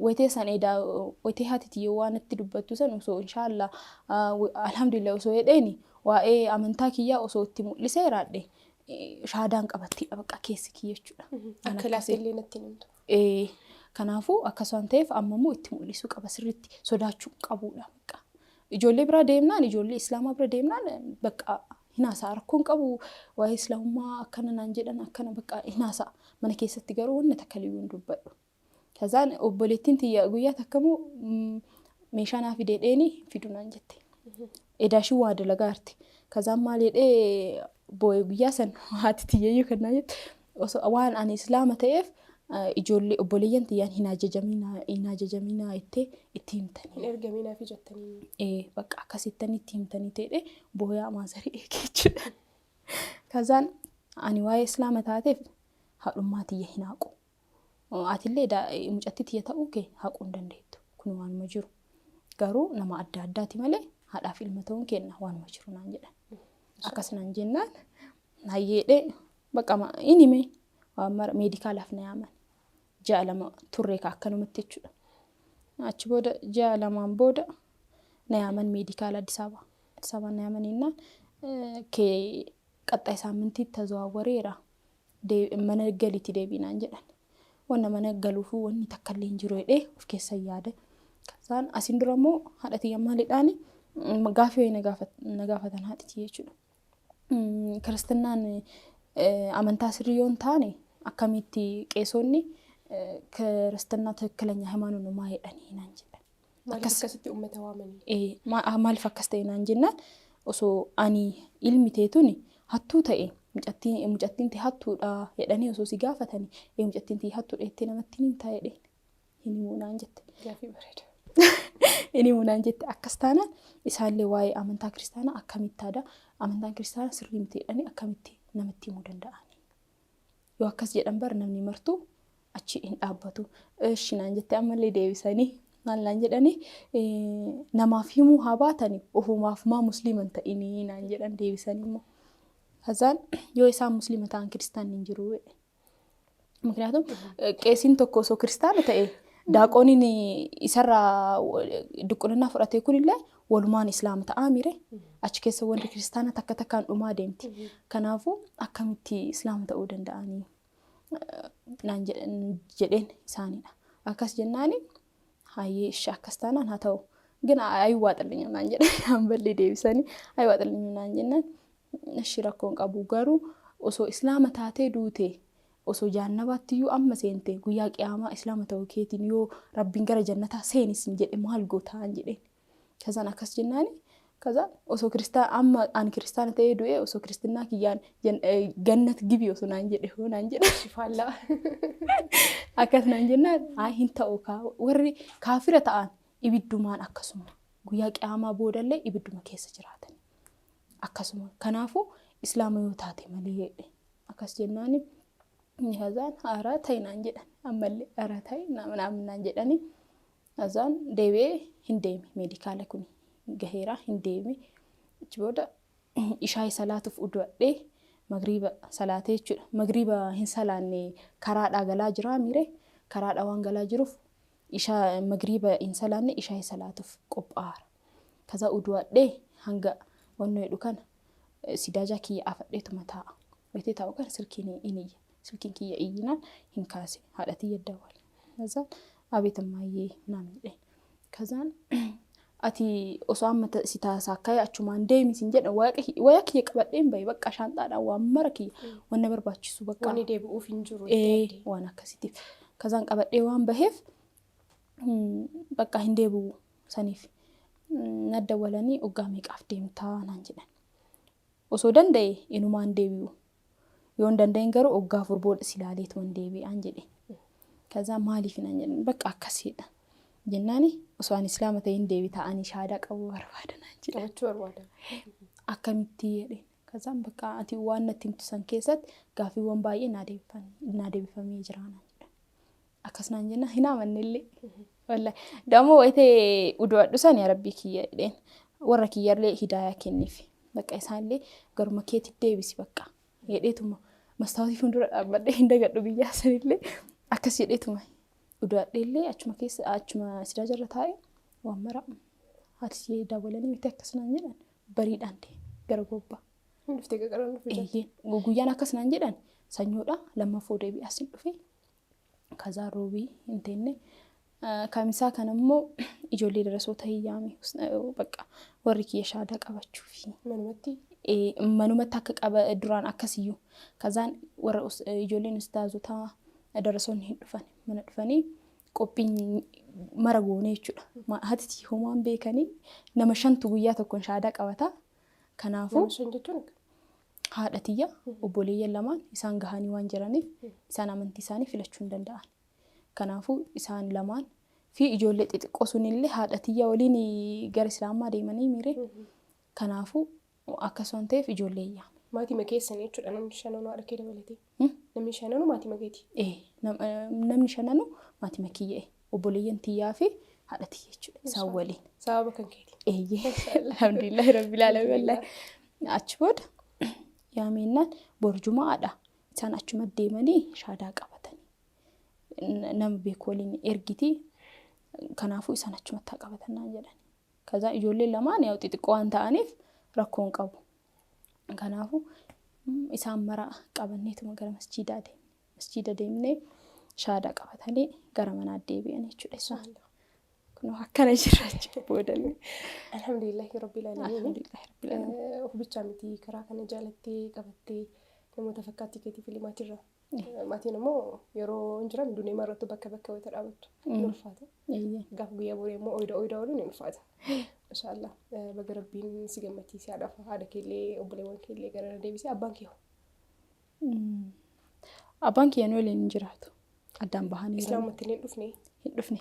wayitee san eedaa wayitee haati tiyyoo waan itti dubbattu san osoo inshaallah alhamdulillah osoo jedheeni waa'ee amantaa kiyyaa osoo itti mul'isee raadhe. Shaadaan qabattiidha bakka keessi kiyya jechuudha. Akka laastellee natti nimtu. Kanaafuu akkasumas ta'eef ammammoo itti mul'isuu qaba sirriitti sodaachuu qabuudha bakka. Ijoollee bira deemnaan ijoollee islaamaa bira deemnaan bakka hinaasaa rakkoon qabu waa'ee islaamummaa akkana naan jedhan akkana bakka hinaasaa mana keessatti garuu wanna takka liyyuun dubbadhu. Kazaan obboleettiin tiyya guyyaa takkamuu meeshaa naa fidee dheeni fidu naan jette. Edaashii waa dalagaarti. Kazaan maal jedhee boo'ee guyyaa san haati tiyyayyuu kan naan jette waan ani islaama ta'eef ijoollee obboleeyyan tiyyaan hin ajajaminaa itti himtanii. Hin ergaminaa fi jettanii. Bakka akkasitti itti himtanii ta'ee booyaa maasarii eegee jechuudha. Kazaan ani waa'ee islaama taateef haadhummaa tiyya hin haqu. Atillee mucatti tiyya ta'uu kee haquu hin dandeettu. Kun waanuma jiru. Garuu nama adda addaati malee haadhaaf ilma ta'uun kenna waanuma jiru naan jedhan. Akkas naan jennaan hayyeedhee bakka inni mee waan mara meedikaalaaf na yaaman. Ji'a 2 turree akkanumatti jechuudha. Achi booda ji'a 2 booda na yaaman meedikaala Addis Ababa na yaamaninnaan kee qaxxaa saamintiitti tazawwareera mana galiitti deebinaan jedhan. Wanna mana galuufuu wanni takka illee hin jiru jedhee of keessa yaada. Kazaan asiin dura immoo haadha tiyya maaliidhaan gaafii na gaafatan haadha tiyya jechuudha. Kiristinnaan amantaa sirrii yoo hin taane akkamitti qeesonni ክርስትና ትክክለኛ ሃይማኖት ነው ማይዳን ይናን ጀዳ akkasitti uummata waamanii maaliif akkas ta'e naan jennaan osoo ani ilmi teetuni hattuu ta'e mucattiin tee hattuudha jedhanii osoo si gaafatanii mucattiin tee hattuudha jettee namatti hin taa'edhe hin himuunaan jette gaafii bareeda hin himuunaan jette akkas taanaan isaallee waa'ee amantaa kiristaanaa akkamittaadha amantaan kiristaanaa sirrii miti jedhanii akkamitti namatti himuu danda'anii yoo akkas jedhan bar namni martuu achi hin dhaabbatu ishi naan jette ammallee deebisanii naan jedhani namaaf himuu haa baatanii ofumaaf maa musliiman ta'inii naan jedhan deebisanii immoo hazaan yoo isaan musliima ta'an kiristaan hin jiru ምክንያቱም qeesiin tokko osoo kiristaana ta'e daaqoniin isarraa duqqunannaa fudhatee kunillee walumaan islaama ta'aa mire achi keessa warri kiristaana takka takkaan dhumaa deemti kanaafuu akkamitti islaama ta'uu danda'anii naan jedheen isaaniidha akkas jennaani hayyee ishi akkas taanaan haa ta'u gina ayuu waaxallinyu naan jedhan hamballee deebisanii ayuu waaxallinyu naan jennaan ishi rakkoon qabu garuu osoo islaama taatee duute osoo jaannabaattiyyuu amma seente guyyaa qiyaamaa islaama ta'uu keetiin yoo rabbiin gara jannataa seenis jedhe maal gootaan jedheen kazaan akkas jennaani kazaan osoo kiristaana amma ani kiristaana ta'ee du'e osoo kiristinnaa kiyyaan gannat gibi osoo naan jedhe hoo naan jedhe faallaa akkas naan jennaan hin ta'u warri kaafira ta'an ibiddumaan akkasuma guyyaa qiyaamaa boodallee ibidduma keessa jiraatan akkasuma kanaafuu islaama yoo taate malee akkas jennaani hazaan haaraa ta'e naan jedhan ammallee haaraa ta'e naan jedhani hazaan deebi'ee hin deeme meedikaala kun gaheera hin deeme achi booda ishaa salaatuuf udwadhee magriiba salaatee jechuudha magriiba hin salaanne karaadhaa galaa jira mire karaadhaa waan galaa jiruuf ishaa magriiba hin salaanne ishaa salaatuuf qophaa'ara kaza udwadhee hanga wanno jedhu kana sidaajaa kiyya afadheetuma taa'a wayitee taa'u kana silkiin kiyya iyyinaan hin kaase haadhatii yaddawal kazaan abeetamaayyee naan jedheen kazaan ati osoo amma si taasaa akkaya achumaan deemisin jedhan waya kiyya qabadheen bahe bakka shaanxaadhaan waan mara kiyya wanna barbaachisu bakka waan deebi'uuf hin jiru waan akkasitiif kazaan qabadhee waan baheef bakka hin deebi'u saniif nadda walanii oggaa meeqaaf deemtaa naan jedhan osoo danda'e inumaan deebi'u yoon danda'in garuu oggaa afur booda silaaleetu waan deebi'aan jedhe kazaan maaliif naan jedhan bakka akkasiidha jennaani osoo ani islaama ta'in deebi ta'anii shaadaa qabu barbaadanaa jedhe qabachuu barbaadan akkamitti jedhe kazaan bakka ati waan natti himtu san keessatti gaaffiiwwan baay'ee naa deebifamee jiraanaa jedha akkas naan jenna hin amannillee wallahi damoo wayitee udwadhu san yaa rabbii kiyya jedheen warra kiyyallee hidaayaa kenniif bakka isaanillee garuma keetti deebisi bakka jedheetuma mastaawotii fuuldura dhaabbadhee hin dagadhu biyyaa sanillee akkas jedheetuma udwadheellee achuma sidaajarra taa'e waan mara haati dabalanii miti akkas naan jedhan bariidhaan gara gobbaa dhuftee qaqaran dhufe guyyaan akkas naan jedhan sanyoodha lammaffoo deebii asin dhufe kazaa roobii hin teenne kamisaa kana immoo ijoollee darasoota hiyyaame bakka warri kiyya shaadaa qabachuufi manumatti manumatti akka qaba duraan akkasiyyuu. Kazaan warra ijoolleen ustaazotaa darasoonni hin dhufan mana dhufanii qophiin mara goonee jechuudha. Hati homaan beekanii nama 5tu guyyaa tokkoon shaadaa qabata. Kanaafuu Nama 5 jechuun haadha tiyya obboleeyyan lamaan isaan gahanii waan jiraniif isaan amantii isaanii filachuu hin danda'an. Kanaafuu isaan lamaan fi ijoollee xixiqqoo sunillee haadha tiyya waliin gara islaamaa deemanii miire. Kanaafuu akkasuma ta'eef ijoollee iyyaa. maatii keessanii jechuudha namni 5 haadha kee dabalatee. Namni 5 maatii keeti. Namni 5 maatii makiyyee obboleeyyan tiyyaa fi haadha tiyya jechuudha isaan waliin. Sababa kan keeti. Alhamdulillah rabbil alamin. Achi booda yaamennaan borjumaadha. Isaan achuma deemanii shaadaa qabatanii. Nama beeku waliin ergiti. Kanaafuu isaan achumatti qabatan naan jedhan. Kaza ijoollee lamaan yaa xixiqqoo waan ta'aniif rakkoon qabu. Kanaafuu isaan mara qabanneetuma gara masjiidaa deemne. Masjiida deemnee shaadaa qabatanii gara manaa deebi'an jechuudha isaan. Kun akkana jira jechuudha boodanii. Alhamdulillah rabbil alamin. Alhamdulillah rabbil alamin. Hubichaa miti karaa kana jaalattee qabattee namoota fakkaattii keetii fi maatirra. Maatiin immoo yeroo hin jiran duunee marrattu bakka wayita dhaabattu. Ni ulfaata. Gaafa guyyaa booree immoo oyda ooluun ni ulfaata. Mashaallah baga rabbiin si gammachiisee haadha keellee obboleewwan keellee gara deebisee abbaan kee hoo? Abbaan kee waliin hin jiraatu. Addaan bahanii Islaamatti hin dhufne? Hin dhufne.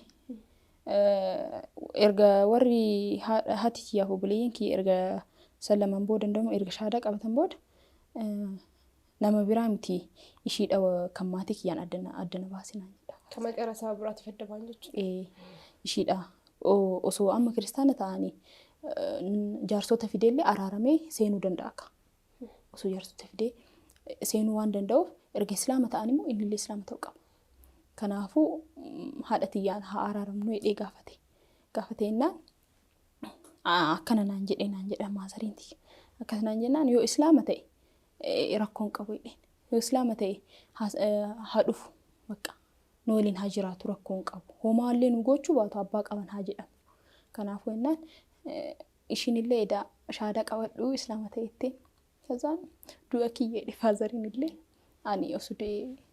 Erga warri hati tiyyaaf obboleeyyan kee erga sallaman booda danda'amu erga shaadaa qabatan booda nama biraa miti ishiidha kan maatii kiyyaan addana baasinaan jedha. Kan maqaa isaa biraatti faddabaan jechuudha. Ishiidha. Osoo amma kiristaana ta'anii jaarsota fideellee araaramee seenuu danda'a akka. Osoo jaarsota fidee seenuu waan danda'uuf erga islaama ta'an immoo innillee islaama ta'uu qaba. Kanaafuu haadha tiyyaan haa araaramnu jedhee gaafate. Gaafateenaan akkana naan jedha maasariin tiyya. Akkas naan jennaan yoo islaama ta'e rakkoon qabu jedheen. Yoo islaama ta'e haa dhufu bakka. Nu waliin haa jiraatu rakkoon qabu. Homaallee nu gochuu baatu abbaa qaban haa jedhamu. Kanaafuu jennaan ishiinillee edaa shaadaa qabadhu islaama ta'ettee. Kazaan du'a kiyya jedhe faazariin illee ani osoo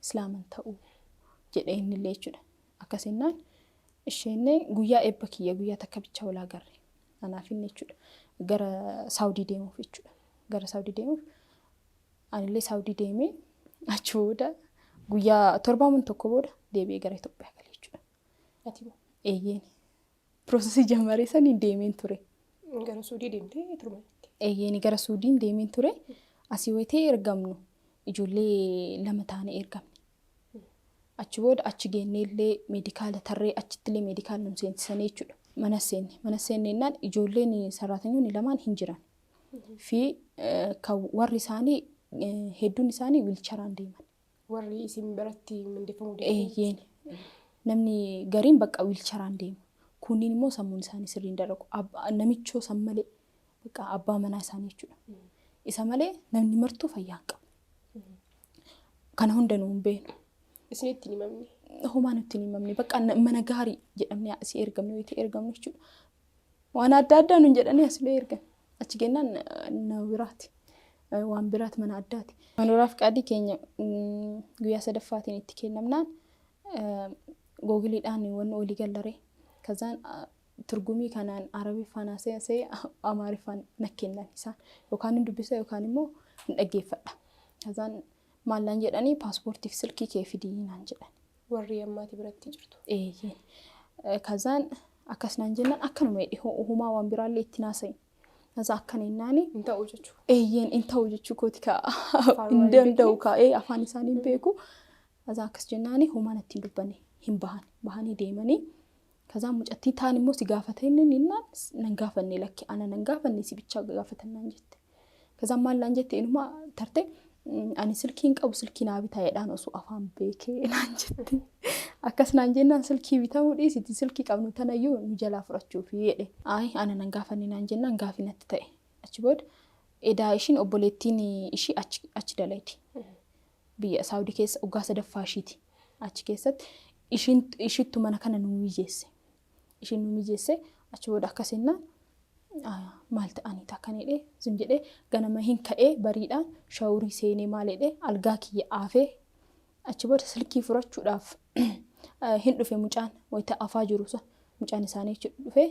islaaman ta'uu jedhee innillee jechuudha. Akkasinnaan isheenee guyyaa eebba kiyya guyyaa takka bicha walaa garre. Anaaf inni jechuudha. Gara Saawudii deemuuf jechuudha. Gara Saawudii deemuuf anillee Saawudii deemee achi booda guyyaa 7 tokko booda deebi'ee gara Itoophiyaa galee jechuudha. Ati moo? Eeyyeen. Piroosesii jammaree sanii deemeen ture. Gara Suudii deemtee turmaatti. Eeyyeen gara Suudiin deemeen ture. Asii wayitee ergamnu ijoollee 2 taanee ergamne. Achi booda achi geenneellee meedikaala tarree achittillee meedikaala nu seensisanii jechuudha. Mana seennennaan ijoolleen saraatanyoonni 2 hin jiran. Fi kan warri isaanii hedduun isaanii wiilcharaan deeman. Warri isin biratti mindeeffamuu Eeyyeen. Namni gariin bakka wiilcharaan deemu. Kunniin immoo sammuun isaanii sirriin dalagu. Namichoo san malee bakka abbaa manaa isaanii jechuudha. Isa malee namni martuu fayyaa hin qabu. Kana hunda nu hin beeknu. Isinitti hin himamne? Homaa nutti hin himamne. Bakka mana gaarii jedhamne asii ergamne wayitee ergamne jechuudha. Waan adda addaa nuun jedhanii asii ergan. Achi gennaan nama biraati. Waan biraati mana addaati. Manoraaf qaadii keenya guyyaa 3ffaatiin itti kennamnaan googiliidhaan wanni olii gallaree. Kazaan turgumii kanaan arabiffaan haasa'ee amaariffaan nakkennan isaan yookaan hin dubbisa yookaan immoo hin dhaggeeffadha. Kazaan maallaan jedhanii paaspoortiif silkii kee fidii naan jedhan. Warri ammaatii biratti jirtu. Eeyyee. Kazaan akkas naan jennaan akkanuma jedhe homaa waan biraallee itti naasa'e. Kazaa akkana jennaani. Hin ta'u jechuudha. Eeyyeen hin ta'u jechuu kooti hin danda'u kaa'ee afaan isaanii beeku. Kazaa akkas jennaani homaan ittiin dubbanne hin bahanii deemanii. Kazaan mucattii taan immoo si gaafate inni naan nan gaafanne lakke ana nan gaafanne si bicha gaafatannaan jette. Kazaan maallaan jette inumaa tarte ani silkiin qabu silkii naa bitaa jedhaan osoo afaan beekee naan jette. Akkas naan jennaan silkii bitamuu dhiisiti silkii qabnu tanayyuu nu jalaa fudhachuuf jedhe. Ay ana nan gaafanne naan jennaan gaafinatti ta'e. Achi booda edaa ishiin obboleettiin ishii achi dalayti. Biyya Saawudii keessa waggaa 3ffaa ishiiti. Achi keessatti ishittu mana kana nu mijeesse. Ishiin nu mijeesse achi booda akkasinnaan maal ta'anii takkan jedhee zim jedhee ganama hin ka'ee bariidhaan shawurii seenee maal jedhee algaa kiyya aafee achi booda silkii furachuudhaaf hin dhufe mucaan wayita afaa jiru sun mucaan isaanii dhufe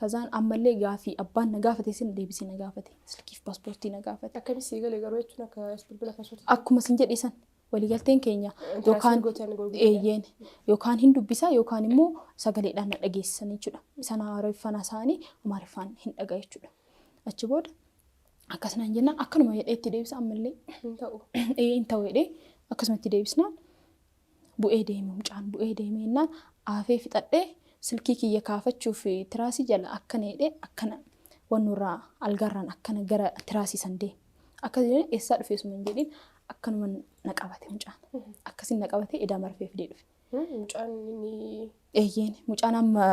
kazaan ammallee gaafii abbaan na gaafate sin deebisee na gaafate silkiif paaspoortii na gaafate. Akkamitti eegalee garuu jechuun akka bilbila paaspoortii. Akkuma sin jedhisan waliigalteen keenya yookaan hin dubbisaa yookaan immoo sagaleedhaan na dhageessisan jechuudha. Isaan Amaariffaan isaanii Amaariffaan hin dhagaa jechuudha. Achi booda akkasumaan jennaan akkanuma jedhee itti deebisa ammallee hin ta'u jedhee akkasumatti deebisnaan bu'ee deeme mucaan bu'ee deemeenaan aafee fixadhee silkii kiyya kaafachuuf tiraasii jala akkana jedhee akkana wannurraa algaarraan akkana gara tiraasii sandee akkasuma eessaa dhufee suma hin jedhin akkanuma na qabate mucaan akkasiin na qabate edaa marfee fidee dhufe. Mucaan inni mucaan amma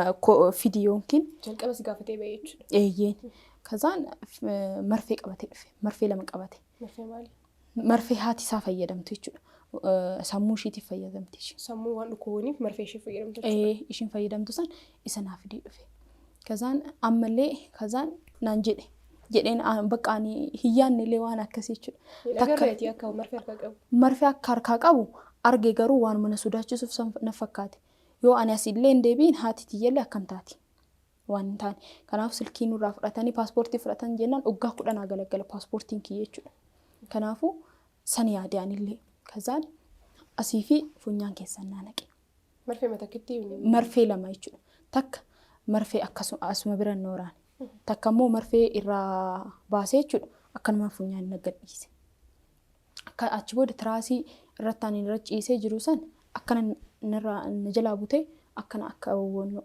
fidii yookiin jalqaba si gaafatee ba'ee jechuudha. Kazaan marfee qabatee dhufe marfee lama qabate. Marfee maali? Marfee haati isaa fayyadamtu jechuudha. Sammuu ishiitiif fayyadamti. Sammuu waan dhukkubooniif marfee ishee fayyadamtu. Ishiin fayyadamtu san isa naaf fidee dhufe. Kazaan ammallee kazaan naan jedheen bakka ani hiyyaannillee waan akkasii jechuudha. Agarreetii akka marfee harkaa qabu. Marfee akka harkaa qabu argee garuu waan mana sodaachisuuf na fakkaate. Yoo ani asillee hin deebiin haati tiyyallee akkam taati. Waan hin taane. Kanaaf silkii nurraa fudhatanii paaspoortii fudhatan jennaan waggaa 10 galagala paaspoortiin kiyya jechuudha. Kanaafuu san yaade anillee. Kazaan asii fi funyaan keessan naanaqe. Marfee matakkitti marfee lama jechuudha. Takka marfee asuma bira nooraan. Takka immoo marfee irraa baasee jechuudha. Akkanuma funyaan na gadhiise. Akka achi booda tiraasii irratti ani irra ciisee jiru san akkana na jalaa butee akkana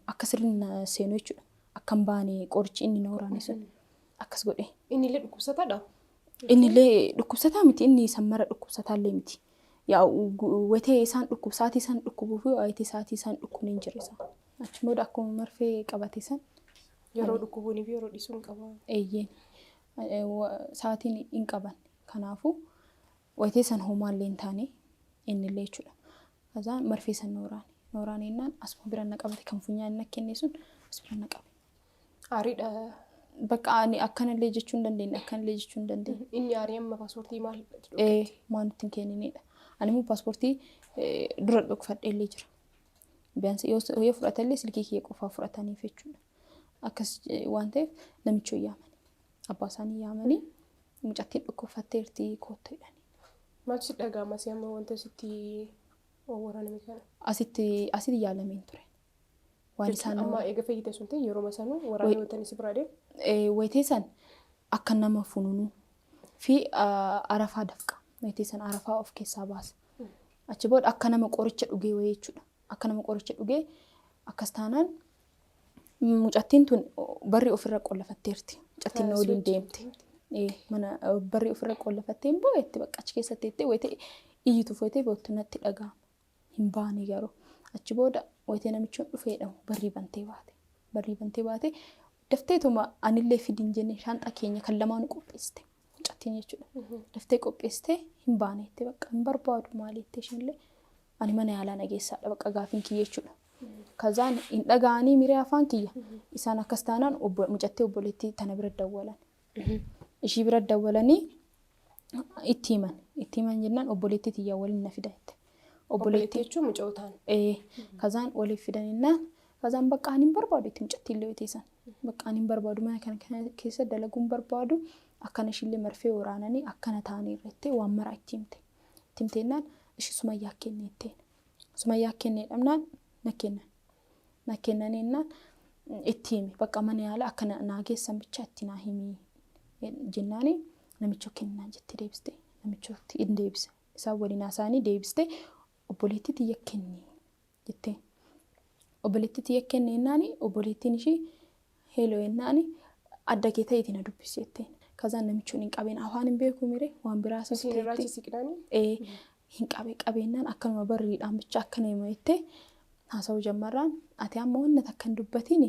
akka sirriin seenu jechuudha. Akkan baane qorichi inni nooraan sun akkas godhe. Inni illee dhukkubsataadha. Inni illee dhukkubsataa miti inni sammara dhukkubsataallee miti. Yaa wetee isaan dhukkubsaatii isaan dhukkubuuf waayitee isaatii isaan dhukkubneen jira isaan. Achi booda akkuma marfee qabate san. Yeroo dhukkubuunii fi yeroo dhiisuun qaba. Saatiin hin qaban. Kanaafuu waayitee san homaallee hin taane innillee jechuudha. Kazaan marfee san nooraan ennaan asuma bira na qabate kan funyaan na kenne sun as bira na qabe. Aariidha. Bakka ani akkanallee jechuu hin dandeenye. Inni aarii amma paaspoortii maal? Maan nutti hin kenninedha. Ani immoo paaspoortii dura dhokfadheellee jira. Biyyaansi yoo fudhatallee silkii kiyya qofaa fudhataniif jechuudha. Akkas waan ta'eef namicha yaamanii abbaa isaanii yaamanii mucattiin dhukkubfatteerti koottu jedhanii. Maaltu si dhaga'ama si amma wanta sitti waraaname kana? Asitti yaalameen ture. Waan isaan amma eega fayyite sun ta'e yeroo masanuu waraanne wantani si biraa deemu? Wayitee san akka nama fununuu fi arafaa dafqa. Wayitee san arafaa of keessaa baasa. Achi booda akka nama qoricha dhugee wayii jechuudha. Akka nama qoricha dhugee akkas taanaan mucattiin tun barri ofirra qollafatteerti. Mucattiin waliin deemte. Mana barri ofirra qollafatteen boo'etti bakka achi keessatti jettee wayitee iyyituuf wayitee boottu natti dhaga'ama. Hin baane garuu. Achi booda wayitee namichi dhufeedhamu barrii bantee baate. Dafteetuma anillee fidin jenne shaanxaa keenya kan lamaanuu qopheessite. Mucattiin jechuudha. Daftee qopheessite hin baanetti bakka hin barbaadu maaliitti ishiinillee ani mana yaalaa nageessaadha bakka gaafiin kiyya jechuudha. Kazaan hin dhaga'anii miree afaan kiyya. Isaan akkas taanaan mucattee obboleettii tana bira dawwalan. Ishii bira dawwalanii itti himan jennaan obboleettii tiyyaa waliin na fida jette. Obboleettii jechuun mucaa ta'an. Kazaan waliif fidaninnaan kazaan bakka ani hin barbaadu itti mucattiin illee wayiteessan. Bakka ani hin barbaadu mana kana keessa dalaguun barbaadu akkana ishillee marfee waraananii akkana ta'anii irratti waan maraa itti himte. Itti himteennaan ishii Sumayyaa kenneetteen. Sumayyaa kennee dhabnaan na kennaninnaan itti himi bakka mana yaala akkana naageessan bicha itti naa himi jennaani namicha kennaa jettee deebiste. Namichooti hin deebise. Isaan waliin haasa'anii deebiste obboleettii tiyya kennii jettee. Obboleettii tiyya kenneennaan obboleettiin ishii heeloo jennaani adda kee ta'eetiin na dubbisi jetteen. Kazaan namichuun hin qabeen afaan hin beeku mire waan biraa hin qabeennaan akkanuma barriidhaan bicha akkana hima jettee haasa'uu jammarraan ati amma wanna takka hin dubbatiin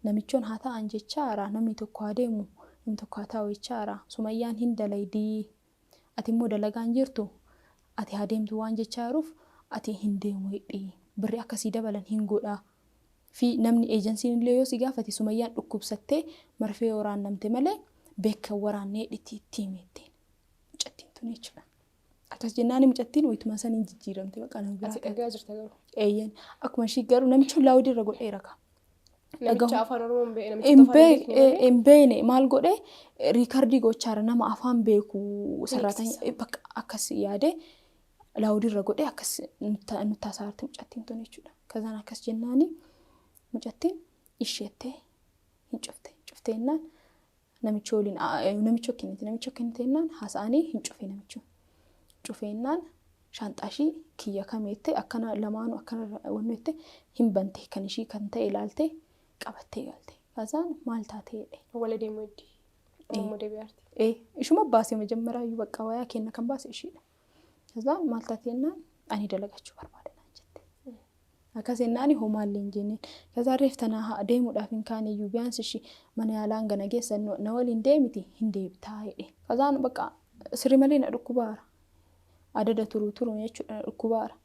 namichoon haa ta'an jechaara namni tokko haa deemu namni tokko haa taa'u jechaara Sumayyaan hin dalaydii ati immoo dalagaan jirtu ati haa deemtu waan jechaaruuf ati hin deemu hidhii birri akkasii dabalan hin godhaa fi namni eejensiin illee yoo si gaafate Sumayyaan dhukkubsattee marfee waraannamte malee beeka waraannee itti himte mucattiin tun jechuudha. Akkas jennaan mucattiin wayituma saniin jijjiiramte baqa nama biraa. Ati dhagaa jirta garuu. Eeyyan akkuma ishii garuu namichi laawudii irra godhee raka. Namicha afaan Oromoo hin beekne maal godhee riikardii gochaara nama afaan beeku sararaatanii bakka akkas yaade laawudii irra godhee akkas nutti hasaarte mucattiin tun jechuudha. Kazaan akkas jennaani mucattiin isheettee hin cufte jennaan namichi waliin namichi kennite jennaan haasa'anii hin cufe namichi. Cufeennaan shaanxaashii kiyya kameette akkana lamaanuu akkana wanneette hin bante kan ishii kan ta'e ilaalte qabattee galte. Kazaan maal taateedhe? Wala deemuu itti. Ishuma baasee majammaraa iyyuu bakka wayaa kenna kan baase ishiidha. Kazaan maal taateenaan ani dalagachuu barbaada naan jette. Akkas jennaan homaallee hin jenneen. Kazaan reeftanaa deemuudhaaf hin kaane iyyuu biyaansi ishii mana yaalaan gana geessa na waliin deemiti hin deebitaa jedhe. Kazaan bakka sirri malee na dhukkubaara. Adada turu jechuudha dhukkubaara.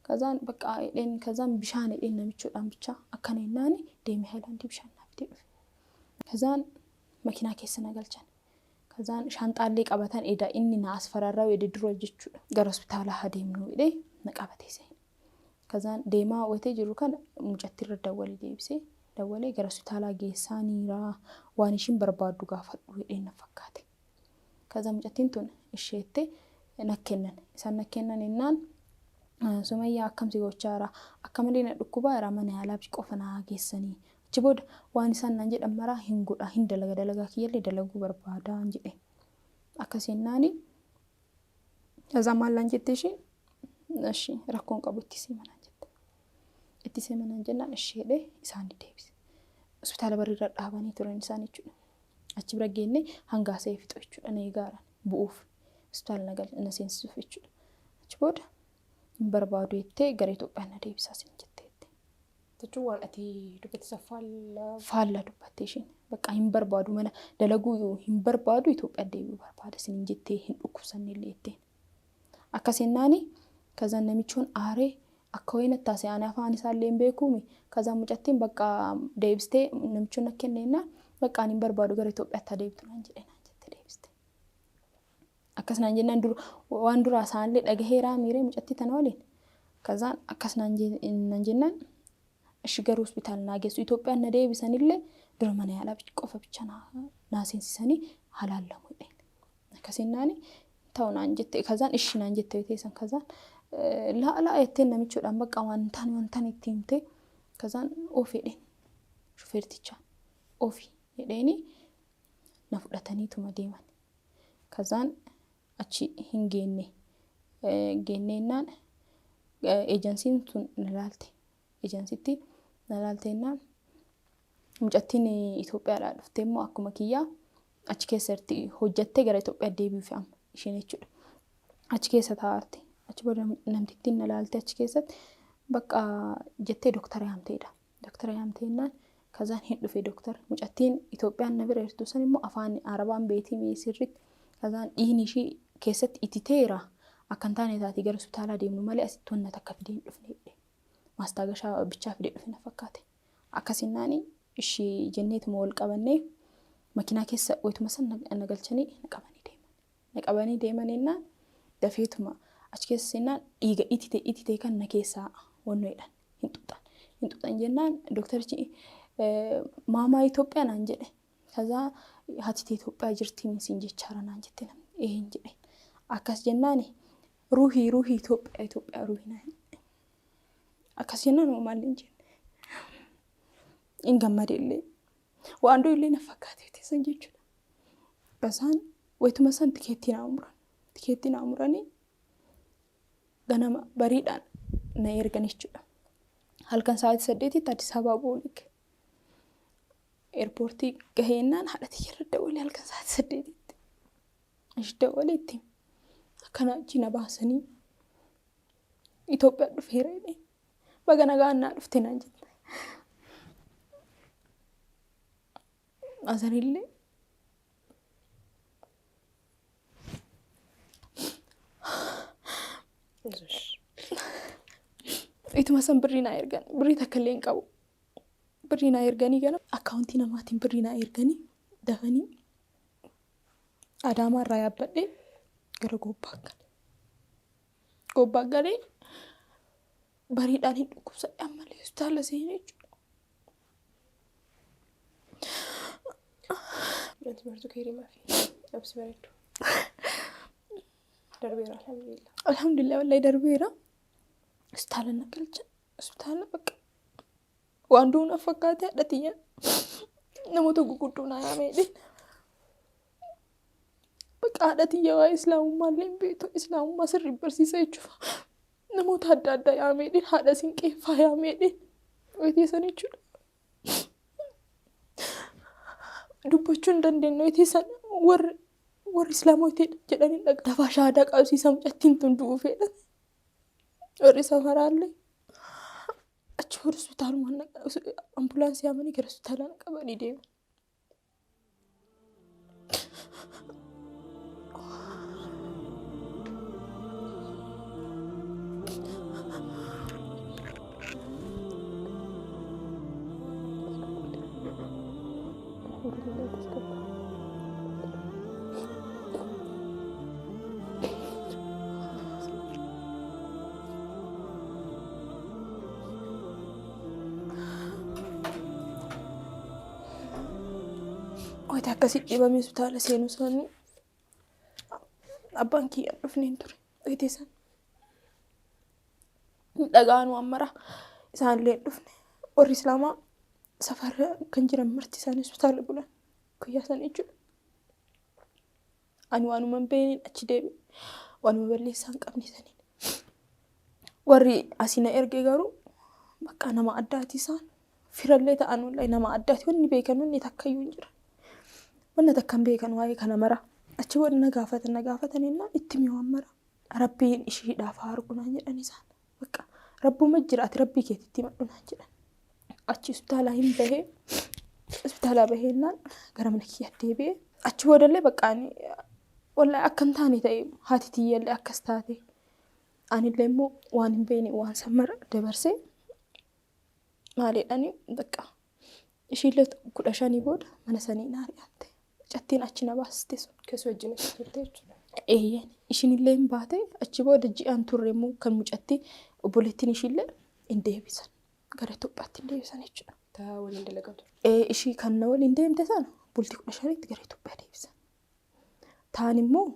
Kazaan bakka jedheen kazaan bishaan jedheen namichuudhaan bicha akkana jennaan deemee haayilaandii bishaan naaf fidee dhufe. Kazaan makiinaa keessa na galchan. Kazaan shaanxaallee qabatan edaa inni na asfararraa wede dura jechuudha. Gara hospitaalaa haa deemnu jedhee na qabatee seene. Kazaan deemaa wayitee jiru kana mucattiirra dawwalee gara hospitaalaa geessaaniiraa waan ishiin barbaaddu gaafadhu jedhee na fakkaate. Kazaan mucattiin tun isheettee nakkennan isaan nakkennan jennaan Sumayyaa akkamsi gochaara akka malee na dhukkubaara mana yaalaa qofa na geessanii achi booda waan isaan naan jedhan maraa hin godha hin dalagaa kiyyallee dalaguu barbaada jedhe akkas jennaani kazaan maallaan jette isheen እሺ rakkoon qabu itti simanaan jette itti simanaan jennaan isheedhe isaan deebise hospitaala bariirra dhaabanii turan isaan jechuudha achi bira geenne hangaasee fixu jechuudha na eegaaran bu'uuf hospitaala nagal na seensisuuf jechuudha achi booda hin barbaadu jettee gara Itoophiyaa na deebisaa sin jette jechuun waan ati dubbatti faallaa dubbattee isheen bakka hin barbaadu mana dalaguu hin barbaadu Itoophiyaa deebi'uu barbaada sin jettee hin dhukkubsanne illee jettee akkas jennaani kazaan namichuun aaree akka wayina taasee ani afaan isaallee hin beekuumi kazaan mucattiin bakka deebistee namichuun akka kenneenna bakka ani hin barbaadu gara Itoophiyaatti deebitu naan jette deebiste akkas naan jennaan waan duraa isaanillee dhagaheeraa miiree mucattii tana waliin kazaan akkas naan jennaan ishi garuu hospitaala naa geessu Itoophiyaan na deebisanillee dura mana yaalaa qofa bicha naa seensisanii halaallamu jedheen akkas jennaani ta'u naan jette kazaan ishi naan jette teessan kazaan laa ettee namichuudhaan bakka wantaan itti himte kazaan oofedheen shufeerticha oofi jedheeni na fudhataniituma deeman kazaan achi hin geenneenaan eejansiin tun eejansiitti na laalteennaan mucattiin Itoophiyaadhaa dhuftee immoo akkuma kiyyaa achi keessatti hojjattee gara Itoophiyaa deebi'uuf amma isheen jechuudha achi keessa taa'arte achi booda namtittiin na laalte achi keessatti bakka jettee doktara yaamteennaan kazaan hin dhufe doktar mucattiin Itoophiyaan na bira jirtu san immoo afaan Arabaan beetii sirriitti kazaan dhiigni ishii keessatti ititeera akkan taane taati gara hospitaalaa deemnu malee asitti wanna takka fidee hin dhufne jedhe maastaagashaa bichaa fidee dhufe na fakkaate akkasinnaan ishii jenneetuma wal qabannee makiinaa keessa wayituma san na galchanii na qabanii deeman jennaan dafeetuma achi keessa seenaan dhiiga ititee kan na keessaa wannoodhaan hin xuxan jennaan doktarichi maamaa Itoophiyaa naan jedhe kazaa hatitee Itoophiyaa jirti siin jechaara naan jette namni hin jedhe akkas jennaan ruuhii Itoophiyaa ruuhii naan akkas jennaan maalleen jenne hin gammadeellee waan dho'illee na fakkaatee teessan jechuudha kazaan wayituma san tikeettii naa muranii ganama bariidhaan na ergan jechuudha halkan sa'aatii 8tti Addis Ababaa boolik eerpoortii gaheennaan haadhati irra dawwalee halkan sa'aatii 8tti ishi dawwaleetti akkana achi na baasanii Itoophiyaa dhufeera jedhee baga nagaan naa dhufte naan jette asanillee ituma san birrii naa ergan birrii takka illee hin qabu birrii naa erganii gana akkaawuntii namaatiin birrii naa erganii dafanii Adaamaa irraa yaabbadhee gara Gobbaa galee bariidhaan hin dhukkubsadhe ammallee hospitaala seenee jechuudha. Nanti martuu keerimaa fi absi bareedu. Darbeera alhamdulillah. Alhamdulillah wallahi darbeera. Hospitaala na galchan. Hospitaala bakka waan duuna fakkaate hadhatiyya namoota guguddoo naa yaamedhe. Bakka hadhatiyya waa islaamummaa illee hin beektu islaamummaa sirrii barsiisa jechuudha. Namoota adda addaa yaamedhe haadha siinqeeffaa yaamedhe weetii san jechuudha. Dubbachuu hin dandeenye weetii san warri islaamotii jedhanii dafaa shahaadaa qabsiisa mucattiin tun du'uu fedhan. Warri safaraallee achi booda hospitaalumaan ambulaansii yaamanii gara hospitaalaa qabanii deemu. Wayita akkasii dhibamee hospitaala seenuu isaanii abbaan kiyyaa dhufneen ture. Wayita isaan dhagaanuu ammara isaanillee dhufne warri islaamaa safarra kan jiran marti isaanii hospitaala bulan guyyaa sana jechuudha. Ani waanuma hin beekneen achi deebi'e waanuma balleessaa hin qabne saniin. Warri asii na erge garuu bakka nama addaati isaan firallee ta'an wallahi nama addaati wanni beekan wanni takkayyuu hin jiran. Wanna takkan beekan waa'ee kana mara achi booda na gaafatan innaan itti mi'oon mara rabbiin ishiidhaaf hargu naan jedhan isaan bakka rabbuma jiraati rabbii keetitti madhu naan jedhan achi hospitaalaa hin bahee hospitaalaa baheennaan gara mana kiyyaa deebi'ee achi boodallee bakka ani wallahi akka hin taane ta'e haati tiyyaallee akkas taate anillee immoo waan hin beekne waan san mara dabarsee maaliidhaani bakka ishiillee 15 booda mana sanii naari'atte. Cattiin achi na baaste sun Keessa wajjin akka turte jechuudha. eeyyan ishiinillee hin baate achi booda ji'aan turre immoo kan mucatti obboleettiin ishiillee hin deebisan gara Itoophiyaatti hin deebisan jechuudha. Taa waliin dalagatu. Ishii kan na waliin deemte sana bultii 15tti gara Itoophiyaa deebisan. Taan immoo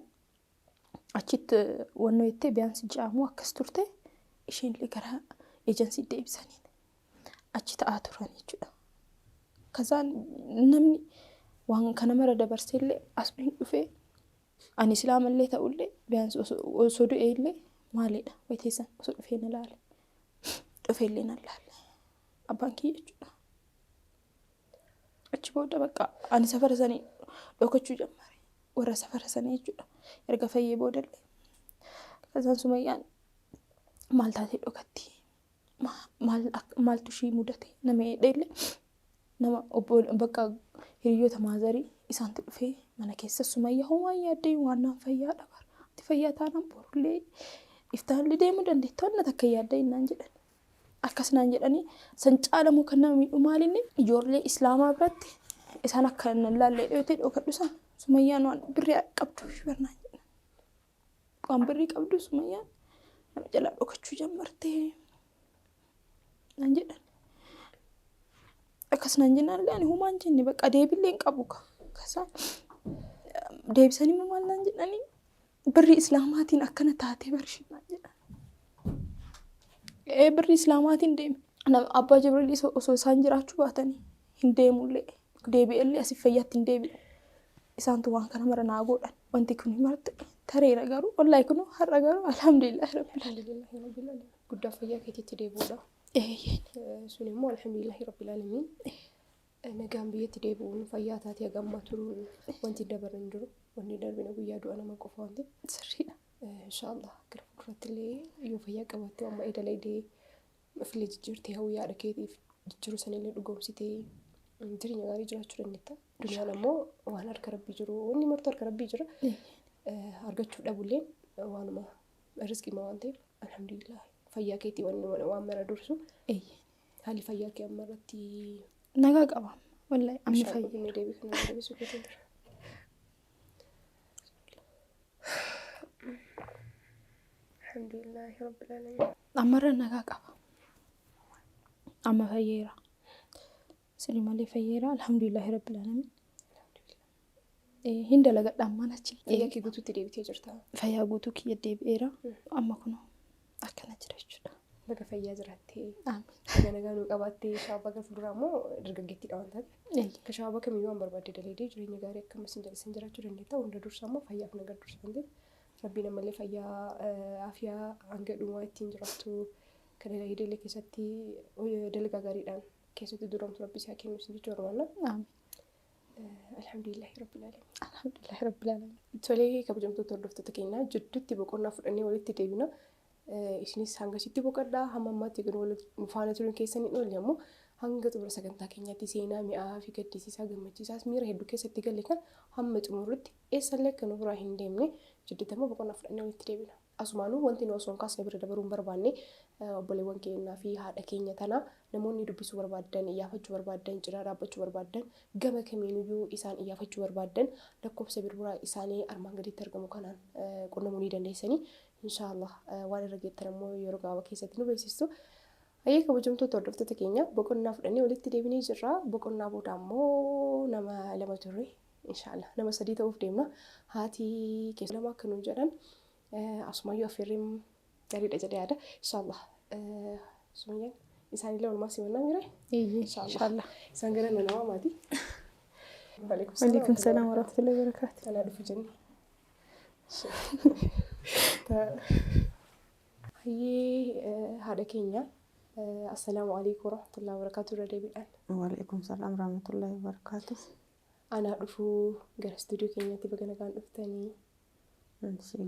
achitti wannoo jettee biyyaansi ji'aamuu akkas turte ishiinillee gara eejansii deebisaniin achi ta'aa turan jechuudha. Kazaan namni waan kana mara dabarseellee as dhufee ani islaamallee ta'ullee biyyaansi osoo du'eellee maaliidha wayiteessan osoo dhufee na laale dhufeellee na laale abbaan kiyya jechuudha. Achi booda bakka ani safara sanii dhokachuu jammare warra safara sanii jechuudha. Erga fayyee boodallee kazaan Sumayyaan maal taatee dhokatti maaltu ishii mudate nama dheedheellee nama bakka hiriyoota maazarii isaantu dhufee mana keessa Sumayyaa homaan yaaddee waan naan fayyaa dhabar ati fayyaa taanaan borullee iftaallee deemuu dandeettu wanna takka yaaddee naan jedhan akkas naan jedhanii san caalamoo kan nama miidhu maalinni ijoollee islaamaa biratti isaan akka nan laallee dheeyotee dhokadhu san Sumayyaan waan birrii qabdu shibirnaan jedhan waan birrii qabdu Sumayyaan nama jalaa dhokachuu jammartee naan jedhan. Akkas naan jennaan ani homaan jenne bakka deebillee hin qabu kasa deebisanii maal naan jedhanii birrii islaamaatiin akkana taatee barshin naan jedhan. Birrii islaamaatiin deemi. Abbaa Jibriil osoo isaan jiraachuu baatanii hin deemullee deebi'ellee asii fayyaatti hin deebi'u. Isaantu waan kana mara naa godhan wanti kun marti tareera garuu wallahi kun har'a garuu alhamdulillahi rabbil alamin Guddaa fayyaa keetiitti deebi'uudha. Sun immoo alhamdulillahi rabbil alamin nagaan biyyatti deebi'uun fayyaa taatee hagammaa turuun wanti dabaran hin jiru wanti darbina guyyaa du'a nama qofa wanti sirriidha. Inshaallah gara fuuldurattillee yoo fayyaa qabaatte amma edalee filee jijjiirtee hawwii haadha keetiif jijjiiruu sanillee dhugoomsitee jireenya gaarii jiraachuu dandeetta. Duniyaan ammoo waan harka rabbii jiru wanni martuu harka rabbii jira argachuu dhabullee waanuma riskii waan ta'eef alhamdulillah fayyaa keetii waan mara dursu haalli fayyaa kee amma irratti nagaa qaba. Wallahi amma fayya. Inni deebii kana deebisuu keetiin jira. Alhamdulillahi rabbil alamin. Ammarra nagaa qaba. Amma fayyeera. Sirrii malee fayyeera. Alhamdulillahi rabbil alamin. Hin dalagadha ammaan achi. Fayyaa kee guutuutti deebitee jirta. Fayyaa guutuu kiyya deebi'eera. Amma kun akkana jira jechuudha. Baga fayyaa jiraattee. Amiin. Baga nagaa nuu qabaattee shaabaa gara fuulduraa immoo dargaggeettiidha waan ta'eef. Ka shaabaa kamiyyuu waan barbaadde daleedee jireenya gaarii akkamiin jallisan jiraachuu dandeetta. Hunda dursa immoo fayyaaf nagaa dursa kan ta'e. Rabbiin ammallee fayyaa afiyaa hanga dhumaa ittiin jiraattu kan idilee keessatti dalagaa gaariidhaan keessatti duramtu rabbi isaa kennu isin jechuu barbaanna. Amiin. Alhamdulillahi rabbil alamin. Alhamdulillahi rabbil alamin. Tolee kabajamtoota hordoftoota keenyaa jidduutti boqonnaa fudhannee walitti deebina. Isinis hangasitti boqodhaa hamma ammaatti kan wal faana turan keessanii dhoolli ammoo hanga xumura sagantaa keenyaatti seenaa mi'aa fi gaddisiisaa gammachiisaas miira hedduu keessatti galle kan hamma xumurutti eessallee akka nu biraa hin deemne jidduutti ammoo boqonnaa fudhannee walitti deebina. Asumaanuu wanti nu osoo hin kaasne bira dabaruu hin barbaanne obboleewwan keenyaa fi haadha keenya tanaa namoonni dubbisuu barbaadan, iyyaafachuu barbaadan, cinaa dhaabbachuu barbaadan, gama kamiiniyyuu isaan iyyaafachuu barbaadan lakkoofsa bilbilaa isaanii armaan gaditti argamu kanaan qunnamuu ni dandeessanii. Inshaallah waan irra geettan ammoo yeroo gabaabaa keessatti nu beeksistu. Ayyee kabajamtoota hordoftoota keenya boqonnaa fudhannee walitti deebinee jirra. Boqonnaa booda ammoo nama lama turre inshaallah nama 3 ta'uuf deemna. Haati keessa lama akka nuun jedhan asumayyuu affeerriin gaariidha jedhee yaada. Inshaallah sumayyaan isaanillee walumaa simannaa mire. Inshaallah. Isaan gara nama maati. Waalaikum salaam wa rahmatullahi wa barakatuh. Tanaa dhufu jenni. Hayyee haadha keenya assalaamu alaikum warahmatullahi wabarakatuh irra deebiidhaan. Waalaikum salaam warahmatullahi wabarakatuh. Anaa dhufuu gara istuudiyoo keenyaatti baga nagaan dhuftanii.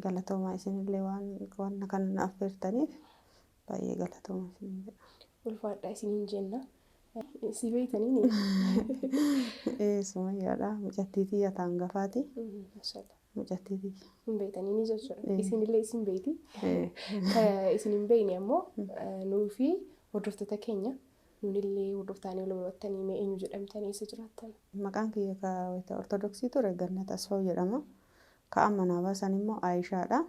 Galatoomaa isinillee waan kan affeertaniif baay'ee galatoomaa isinillee. Ulfaadhaa isiniin jenna. Si beeytanii ni? Sumayyaadha. Mucattiitii yaa hangafaati. Mucattiitii. Hin beeytanii ni jechuudha. Isinillee isin beeyti. Isin hin beeyne ammoo nuu fi hordoftoota keenya nunillee hordoftaanii wal hubattanii mee eenyu jedhamtanii eessa jiraattan? Maqaan kiyya ka ortodoksii ture Gannat Asfaw jedhama. Ka amma naa baasan immoo Aayishaadha.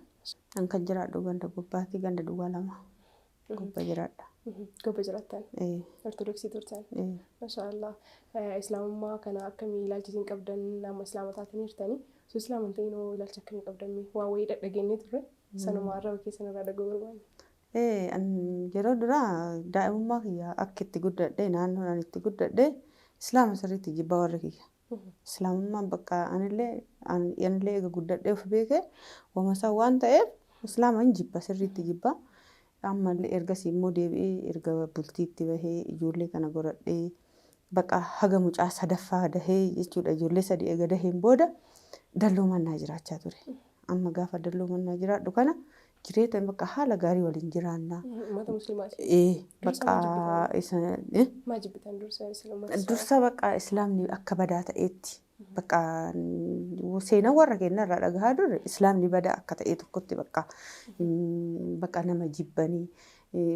An kan jiraadhu ganda gubbaatti ganda duwwaa 2 gubba jiraadha. Gubba jiraattan? Ortodoksii turtan? Mashaallah. Islaamummaa kana akkamii ilaalchisiin qabdan amma islaama taataniirtanii? So islaaman ta'inoo ilaalcha akkamii qabdan waa wayii dhageenyee turre sanuma arraba keessan irraa dhaga'uu barbaanne. Yeroo duraa daa'imummaa kiyya akka itti guddadhe naannoo ani itti guddadhe islaama sirriitti jibba warri kiyya. Islaamummaan bakka anillee eega guddadhee of beeke wamasaa waan ta'eef islaama hin jibba sirriitti jibba. Ammallee ergasii immoo deebi'ee erga bultiitti bahee ijoollee kana godhadhee bakka haga mucaa sadaffaa dahee jechuudha ijoollee 3 eega daheen booda dalloo mannaa jiraachaa ture. Amma gaafa dalloo mannaa jiraadhu kana jireenya bakka haala gaarii waliin jiraannaa. Uummata musliimaati. Bakka Maa jibbitan dursa bakka islaamni akka badaa ta'eetti bakka seenaa warra keenya irraa dhagahaa durre islaamni badaa akka ta'e tokkotti bakka nama jibbanii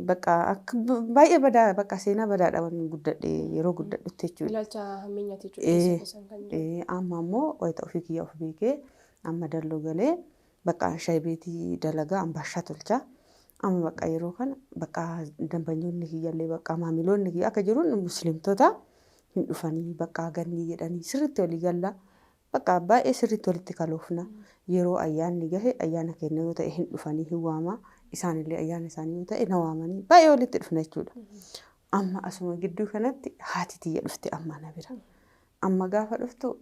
bakka akka baay'ee badaa bakka seenaa badaadha waan guddadhe yeroo guddadhutti jechuudha. Ilaalcha hammeenyaati jechuudha. Amma ammoo wayita ofii kiyya of beekee amma dalloo galee bakka shaayii beetii dalagaa ambaashaa tolchaa. Amma bakka yeroo kana bakka dambanyoonni kiyyallee bakka maamiloonni kiyya akka jiruun musliimtota hin dhufanii bakka gannii jedhanii sirriitti walii galla bakka baay'ee sirriitti walitti kaloofna yeroo ayyaanni gahe ayyaana keenya yoo ta'e hin dhufanii hin waama isaanillee ayyaana isaanii yoo ta'e na waamanii baay'ee walitti dhufna jechuudha. Amma asuma gidduu kanatti haati tiyya dhufte amma na bira. Amma gaafa dhuftu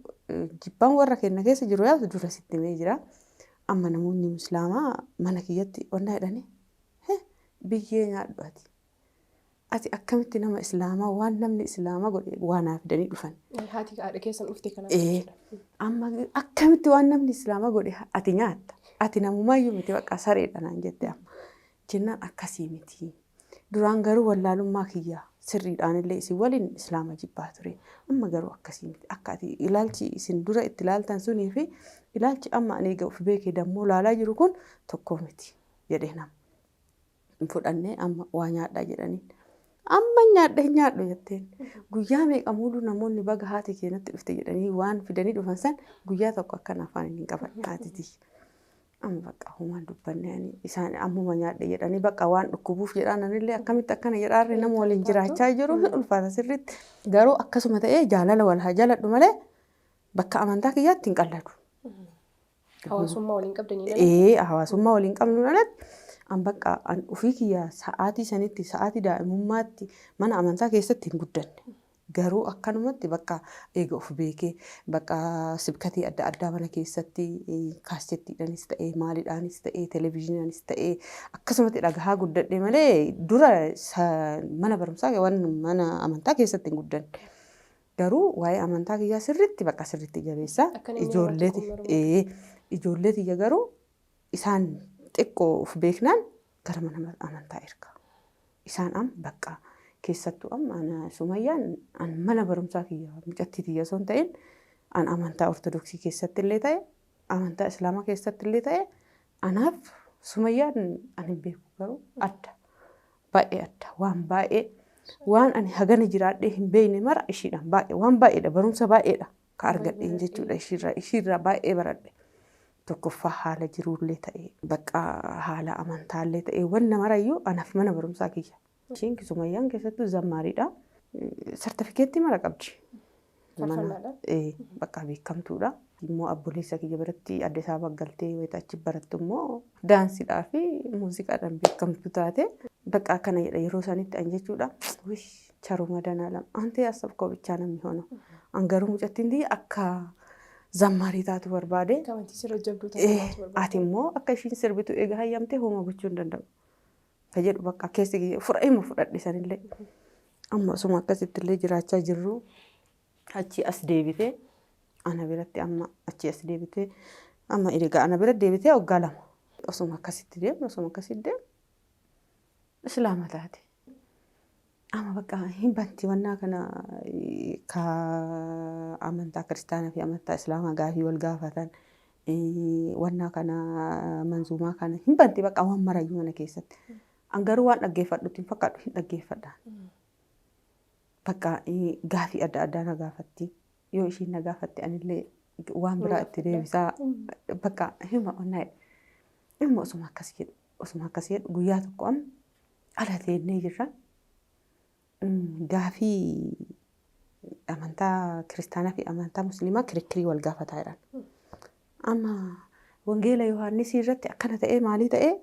jibbaan warra keenya keessa jiru yaa'u dura sitti mee jira. Amma namoonni musliimaa mana kiyyatti onnaa jedhanii biyyee nyaadhu ati akkamitti nama islaamaa waan namni islaamaa godhe waan fidanii dhufan. Haati haadha keessan dhufte kanaaf. Amma akkamitti waan namni islaamaa godhe ati nyaatta. Ati namumaayyuu miti bakka sareedha naan jette amma. Jennaan akkasii miti. Duraan garuu wallaalummaa kiyyaa sirriidhaanillee isin waliin islaama jibbaa ture. Amma garuu akkasii miti. Akka ati ilaalchi isin dura itti ilaaltan sunii fi ilaalchi amma ani egaa of beekee dammoo ilaalaa jiru kun tokko miti jedhee nama. Fudhannee amma waa nyaadhaa jedhanii. Amma nyaadhu jetteen guyyaa meeqa muuduu namoonni baga haati keenyatti dhufte jedhanii waan fidanii dhufan san guyyaa tokko akkan afaan hin qaban haatiti. Amma bakka homaan dubbanne isaan ammuma nyaadhe jedhanii bakka waan dhukkubuuf jedhaan anillee akkamitti akkana jedhaarre nama waliin jiraachaa jiru ulfaata sirriitti. Garuu akkasuma ta'ee jaalala wal haa jaaladhu malee bakka amantaa kiyyaatti hin qalladu. Hawaasummaa waliin qabdanii hawaasummaa waliin qabnu alatti an bakka an ofii kiyyaa sa'aatii sanitti sa'aatii daa'imummaatti mana amantaa keessatti hin guddanne. Garuu akkanumatti bakka eega of beekee bakka sibkatii adda addaa mana keessatti kaasettiidhaanis ta'ee maaliidhaanis ta'ee televezyiinaanis ta'ee akkasumatti dhagahaa guddadhe malee dura mana barumsaa mana amantaa keessatti hin guddanne. Garuu waa'ee amantaa kiyyaa sirriitti bakka sirriitti jabeessaa ijoollee tiyya garuu isaan xiqqoo of beeknaan gara mana amantaa erga. Isaan amma bakka keessattuu amma ana Sumayyaan an mana barumsaa kiyyaa mucattii tiyya osoo hin ta'in an amantaa ortodoksii keessatti illee ta'e amantaa islaamaa keessatti illee ta'e anaaf Sumayyaan an hin beeku garuu adda baay'ee adda waan baay'ee waan ani hagana jiraadhee hin beekne mara ishiidhaan baay'ee waan baay'eedha barumsa baay'eedha ka argadheen jechuudha ishiirraa baay'ee baradhe. Tokkoffaa haala jiruullee ta'e bakka haala amantaallee ta'e wanna marayyuu anaaf mana barumsaa kiyya. Ishiin Sumayyaan keessattuu zammaariidha. Sartifikeettii mara qabdi. Bakka beekamtuudha. Immoo abboleessa kiyya biratti Addis Ababa galtee wayita achi barattu immoo daansiidhaa fi muuziqaadhaan beekamtu taate bakka akkana jedha yeroo sanitti an jechuudha. Charuma danaa lama antee asab koobichaa namni hono. An garuu mucattiin akka zammaarii taatu barbaade. Ati immoo akka ishiin sirbitu eega hayyamtee hooma gochuu hin danda'u. Fayyadu bakka keessi fudhadheema fudhadhe sanillee. Amma osuma akkasitti illee jiraachaa jirru achi as deebitee ana biratti amma achi as deebitee amma erga ana bira deebitee waggaa 2 osuma akkasitti deemu islaama taate. Amma bakka hin banti wannaa kana ka amantaa kiristaanaa fi amantaa islaamaa gaafii wal gaafatan wannaa kana manzuumaa kana hin banti bakka waan marayyuu mana keessatti. An garuu waan dhaggeeffadhutti hin fakkaadhu hin dhaggeeffadhaan. Bakka gaafii adda addaa na gaafatti. Yoo ishiin na gaafatte anillee waan biraa itti deebisaa bakka hima onnaa immoo osuma akkasii jedhu guyyaa tokko amma ala teennee jirra. Gaafii amantaa kiristaanaa fi amantaa musliimaa kirikkirii wal gaafataa jiran. Amma wangeela Yohaannisii irratti akkana ta'ee maalii ta'ee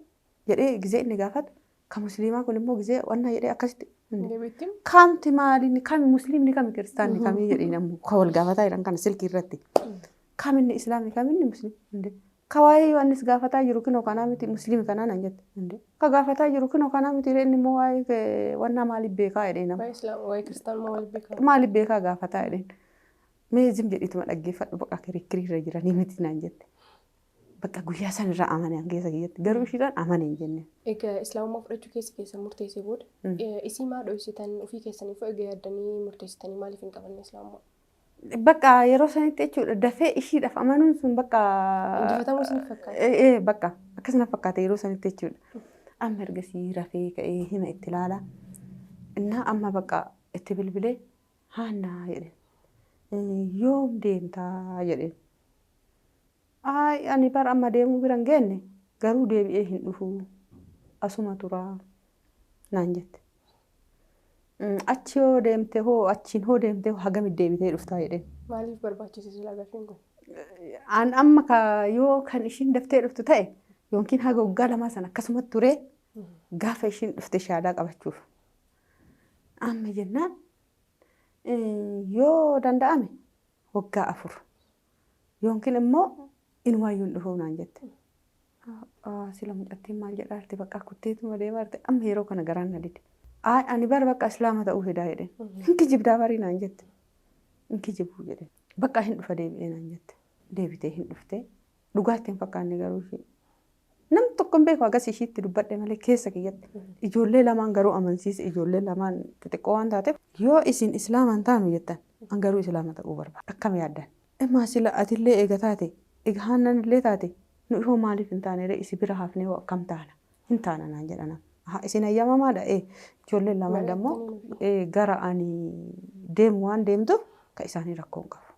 jedhee gizee inni gaafatu kan musliimaa kun immoo gizee wannaa jedhee akkasitti kamti maaliin kami musliimni kami kiristaanni kamii jedhee namni kan wal gaafataa jiran kana silkii irratti kaminni islaamni kaminni musliimni kawaayee Yohaannis gaafataa jiru kinoo kanaa miti musliimi kanaa nan jette ka gaafataa jiru kinoo kanaa miti inni immoo waa'ee wannaa maaliif beekaa jedhee nama waa'ee kiristaanummaa maaliif beekaa gaafataa jedheen mee zim jedhiituma dhaggeeffadhu bakka kirikkirii irra jiranii miti naan jette. Bakka guyyaa san irraa amanee keessa kiyyatti garuu ishiidhaan amanee hin jenne. Egaa islaamummaa fudhachuu keessa murteessee booda isii maa dho'isitan ofii keessaniif egaa yaaddanii murteessitanii maaliif hin qabanne islaamummaa? Bakka yeroo sanitti jechuudha dafee ishiidhaaf amanuun sun bakka injifatamuu isin fakkaata. Bakka akkasuma fakkaata yeroo sanitti jechuudha. Amma ergasii rafee ka'ee hima itti ilaala. Innaa amma bakka itti bilbilee haannaa jedheen. Yoom deemtaa jedheen. Ani bara amma deemuu bira hin geenne garuu deebi'ee hin dhufu asuma turaa naan jette. Achi hoo deemte hoo achiin hoo deemte hoo hagam deebitee dhuftaa jedheen. Maaliif barbaachise sila gaafiin kun? An amma yoo kan ishiin daftee dhuftu ta'e yookiin haga waggaa 2 sana akkasumatti turee gaafa ishiin dhufte shaadaa qabachuuf. Amma jennaan yoo danda'ame waggaa 4 yookiin immoo inwaayyuun dhufuu naan jette. Sila mucattiin maal jedhaarti bakka kutteetuma deemaa jirti amma yeroo kana garaan na dide. Ani bara bakka islaama ta'uu fidaa jedheen. Hinki jibdaa barii naan jette. Hinki jibuu jedheen. Bakka hin dhufa deebi'ee naan jette. Deebitee hin dhuftee dhugaatti hin fakkaanne garuu ishee. Namni tokko hin beeku agas ishiitti dubbadhe malee keessa kiyyatti. Ijoollee lamaan garuu amansiise ijoollee lamaan xixiqqoo waan taateef yoo isin islaamaan taanu jettan an garuu islaama ta'uu barbaada. Akkam yaaddan. Immaa sila atillee eega taate eega haannan illee taate nu ifoo maaliif hin taane isi bira hafnee akkam taana hin taana naan jedhana. Isin ayyamamaadha. Ijoolleen lama dammoo gara ani deemu waan deemtuuf ka isaanii rakkoo hin qabu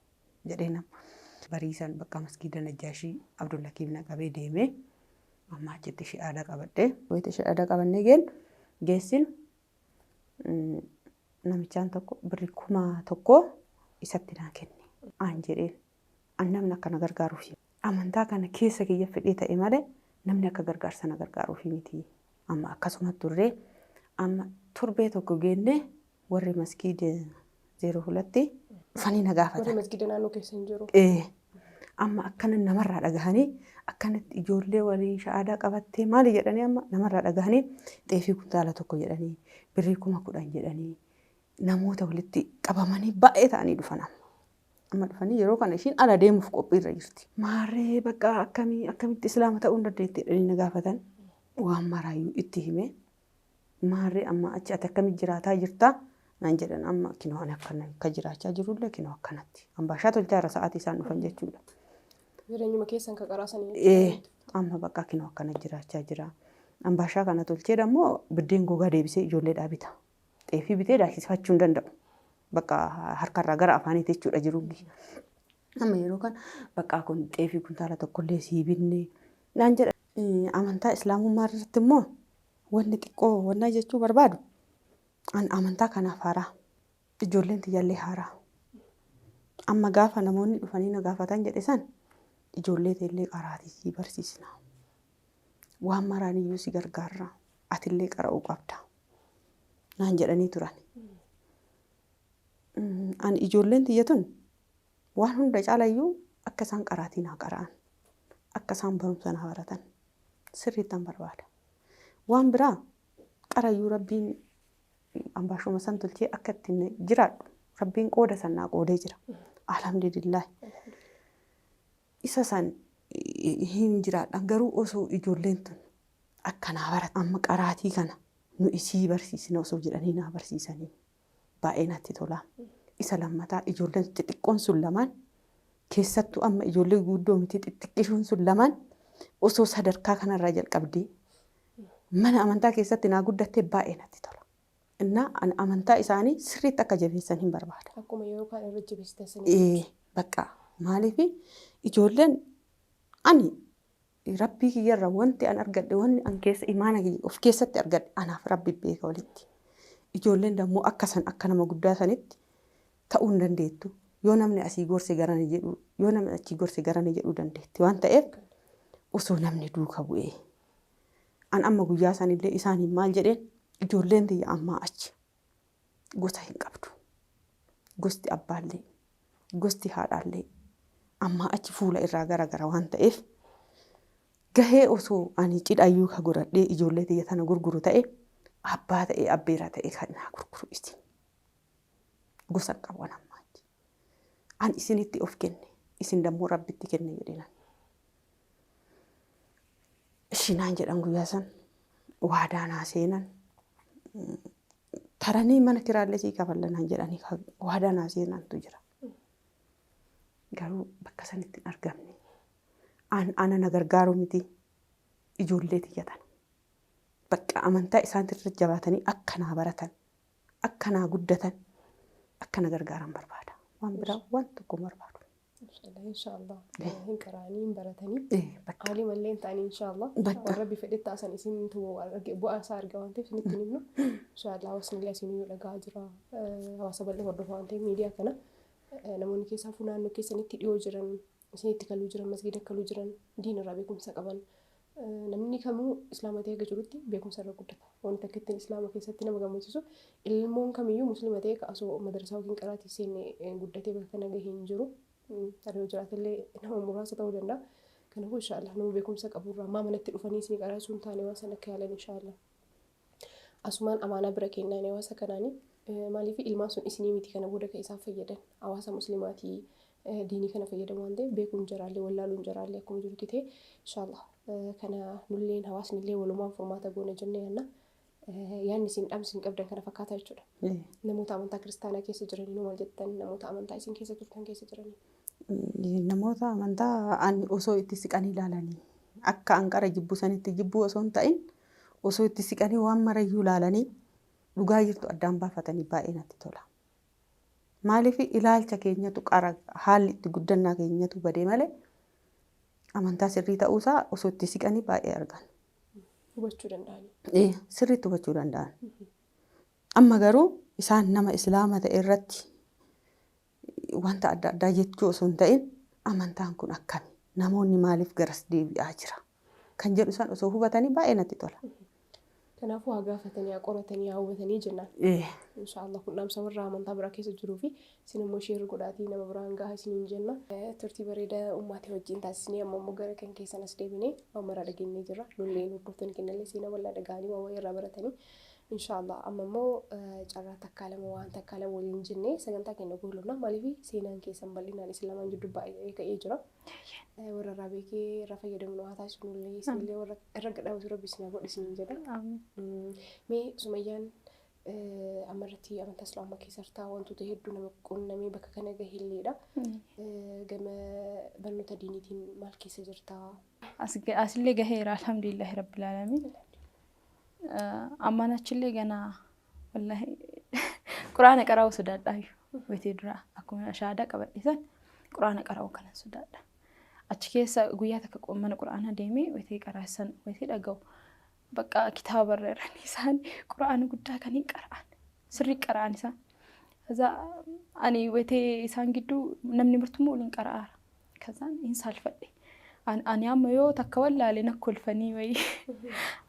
jedhee nama. Bariisan bakka masgiida Najjaashii Abdullakiif naqabee deemee amma achitti shi'aada qabadhee wayita shi'aada qabannee geessin namichaan tokko birri 1,000 isatti naa kenne. Aan jedheen an namni akkana gargaaruufi. Amantaa kana keessa kiyya fedhee ta'e malee namni akka gargaarsa na gargaaruufi miti. Amma akkasuma turree amma torbee tokko geennee warri masgiida 02 dhufanii na gaafatan. Warri masgiida naannoo keessa hin jiru. Amma akkana namarraa dhagahanii akkanatti ijoollee waliin sha'aadaa qabattee maali jedhanii amma namarraa dhagahanii xeefii kuntaala tokko jedhanii birrii 10,000 jedhanii namoota walitti qabamanii baay'ee ta'anii dhufan amma dhufanii yeroo kana ishiin ala deemuuf qophiirra jirti. Maarree bakka akkamitti islaama ta'uu hin dandeetti jedhanii na gaafatan waan maraayyuu itti hime maarree amma achi ati akkamitti jiraataa jirtaa naan jedhan amma kinoo ani akkana akka jiraachaa jirullee kinoo akkanatti ambaashaa tolchaa irra sa'aatii isaan dhufan jechuudha. Jireenyuma keessan ka qaraasanii. Amma bakka kinoo akkana jiraachaa jira. Ambaashaa kana tolchee dammoo biddeen gogaa deebisee ijoolleedhaa bita. Xeefii bitee daakisfachuu hin danda'u. Bakka harkarraa gara afaaniitti jechuudha jiruugi. Amma yeroo kana bakka kun xeefii kuntaala tokkollee sii binne naan jedha. Amantaa islaamummaa irratti immoo wanni xiqqoo wannaa jechuu barbaadu amantaa kanaaf haaraa. Ijoolleen tiyyaallee haaraa. Amma gaafa namoonni dhufanii na gaafatan jedhe san ijoollee teellee qaraatii si barsiisna. Waan maraan iyyuu si gargaarra. Atillee qara'uu qabda. Naan jedhanii turan. Ani ijoolleen tiyya tun waan hunda caalayyuu akka isaan qaraatii naa qara'an. Akka isaan barumsa naa baratan. Sirriittan barbaada. Waan biraa qarayyuu rabbiin ambaashuma san tolchee akka ittiin jiraadhu. Rabbiin qooda sannaa qoodee jira. Alhamdulillah. Isa san hin jiraadhan garuu osoo ijoolleen tun akka naa baratan amma qaraatii kana nu isii barsiisna osoo jedhanii naa barsiisanii baay'ee natti tola. Isa lammataa ijoolleen xixiqqoon sun lamaan keessattuu amma ijoollee guddoo miti xixiqqishuun sun lamaan osoo sadarkaa kanarraa jalqabdee mana amantaa keessatti naa guddattee baay'ee natti tola. Innaa amantaa isaanii sirriitti akka jabeessan hin barbaada. Akkuma yeroo kaan irra jabeessitan. Bakka maaliif ijoolleen ani rabbii kiyyarra wanti an argadhe wanni an keessa imaana kiyya of keessatti argadhe anaaf rabbi beeka walitti. Ijoolleen dammoo akka nama guddaa sanitti ta'uu hin dandeettu. Yoo namni asii gorse garana jedhu yoo namni achii gorse garana jedhuu dandeetti waan ta'eef osoo namni duuka bu'ee. An amma guyyaa sanillee isaaniin maal jedheen ijoolleen tiyya ammaa achi gosa hin qabdu. Gosti abbaallee gosti haadhaallee ammaa achi fuula irraa gara waan ta'eef gahee osoo ani cidhayyuu ka godhadhee ijoollee tiyya tana gurguru ta'e abbaa ta'e abbeera ta'e kan naa gurguru isin. Gosa qaban ammaa achi. An isinitti of kenne isin dammoo rabbitti kenne jedhinan. Ishinaan jedhan guyyaa san waadaa naa seenan. Taranii mana kiraallee sii kafallanaan jedhanii waadaa naa seenantu jira. Garuu bakka sanitti hin argamne. Ana na gargaaru miti ijoollee tiyyatan. Bakka amantaa isaaniirra jabaatanii akka naa baratan, akka naa guddatan, akka na gargaaran barbaada. Waan biraa waan tokko barbaadu. Inshaallah. Hin qaraanii hin baratanii. Haalii mallee hin ta'anii inshaallah. Rabbi fedhetti taasan isin bu'aa isaa argaa waan ta'eef isinitti himnu. Inshaallah hawaasni illee isin dhagaa jira. Hawaasa bal'aa hordofaa waan ta'eef miidiyaa kana namoonni keessaafuu naannoo keessanitti dhiyoo jiran isinitti kaluu jiran masgiida kaluu jiran diinarraa beekumsa qaban namni kamuu islaama ta'ee jirutti beekumsa irra guddata. Wanti akka ittiin islaama keessatti nama gammachiisu ilmoon kamiyyuu musliima ta'ee osoo madarsaa yookiin qaraatii seennee guddatee bakka kana gahee hin jiru. Taree jiraatillee nama muraasa ta'uu danda'a. Kanaafuu inshaallah nama beekumsa qaburraa ammaa manatti dhufanii isin qaraasuu hin taane waan sana akka yaalan inshaallah. Asumaan amaanaa bira kennaan hawaasa kanaanii maaliif ilmaan sun isinii miti kana booda kan isaan fayyadan hawaasa muslimaatii diinii kana fayyadamu waan ta'eef beekuun jaraallee wallaaluun jaraallee akkuma jirutti ta'e inshaallah kana nulleen hawaasnillee walumaan furmaata goona jennee yaanna. Yaanni isin dhamsiin qabdan kana fakkaata jechuudha. Namoota amantaa kiristaanaa keessa jiranii maal jettan namoota amantaa isin keessa turtan keessa jiranii. Namoota amantaa ani osoo itti siqanii ilaalanii akka anqara jibbu sanitti jibbuu osoo hin ta'in osoo itti siqanii waan marayyuu ilaalanii dhugaa jirtu addaan baafatanii baay'ee natti tola. Maaliif ilaalcha keenyatu qara haalli itti guddannaa keenyatu badee malee amantaa sirrii ta'uusaa osoo itti siqanii baay'ee argan. Hubachuu danda'ani. Sirriitti hubachuu danda'an. Amma garuu isaan nama islaama ta'e irratti wanta adda addaa jechuu osoo hin ta'in amantaan kun akkami? Namoonni maaliif garas deebi'aa jira? Kan jedhu isaan osoo hubatanii baay'ee natti tola. Kanaafuu haa gaafatanii, haa qoratanii, haa hubatanii jennaan. Inshaallah kun dhaamsa warra amantaa biraa keessa jiruu fi isin immoo sheer godhaatii nama biraan gahaa isiniin jenna. Turtii bareedaa ummaatii wajjin taasisnee amma immoo gara kan keessan as deebinee waan maraa dhageenyee jirra. Lolleen hordoftoonni kennallee seenaa bal'aa dhaga'anii waan wayii irraa baratanii. Inshaallah amma immoo carraa takkaalama waan takkaalama waliin jennee sagantaa keenya goolabna. Maaliif seenaan keessan bal'inaan islaamaan jidduu baay'ee ka'ee jira. Warra irraa beekee irraa fayyadamnu haa taasisnullee isinillee warra irra gadhaabatu rabbisnaa godhisanii jedha. Mee Sumayyaan amarratti amantaa islaamaa keessatti wantoota hedduu nama qunnamee bakka kana gaheelleedha. Gama barnoota diiniitiin maal keessa jirta? Asillee gaheera alhamdulillahi rabbil alaamiin. Ammaan achillee ganaa wallahi quraana qara'uu sodaadhaa wayitee dura akkuma shahaadaa qabadhisan quraana qara'uu kanan sodaadha. Achi keessa guyyaa takka mana quraana deemee wayitee qaraasan wayitee dhaga'u bakka kitaaba irraan isaan quraana guddaa kan hin qara'an sirrii qara'an isaan. Ani wayitee isaan gidduu namni martummoo waliin qara'aara. Kazaan hin saalfadhe. Ani amma yoo takka wallaalee na kolfanii wayii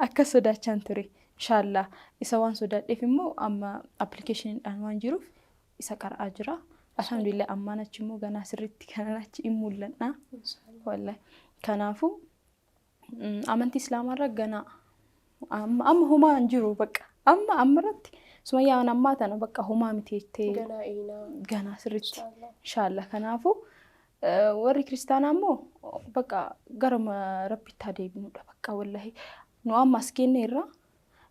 akka sodaachaan ture. Inshaallah isa waan sodaadheef immoo amma appilikeeshiniidhaan waan jiruuf isa qara'aa jira. Alhamdulillah ammaan achi immoo ganaa sirriitti kanan achi hin mul'annaa. Wallahi kanaafuu amantii islaamaa ganaa amma homaa hin jiru bakka ammarratti Sumayyaan ammaa tana bakka homaa miti jettee ganaa sirriitti. Inshaallah kanaafuu warri kiristaanaa immoo bakka garama rabbitti adeebinuudha bakka wallahi nu amma as kenne irraa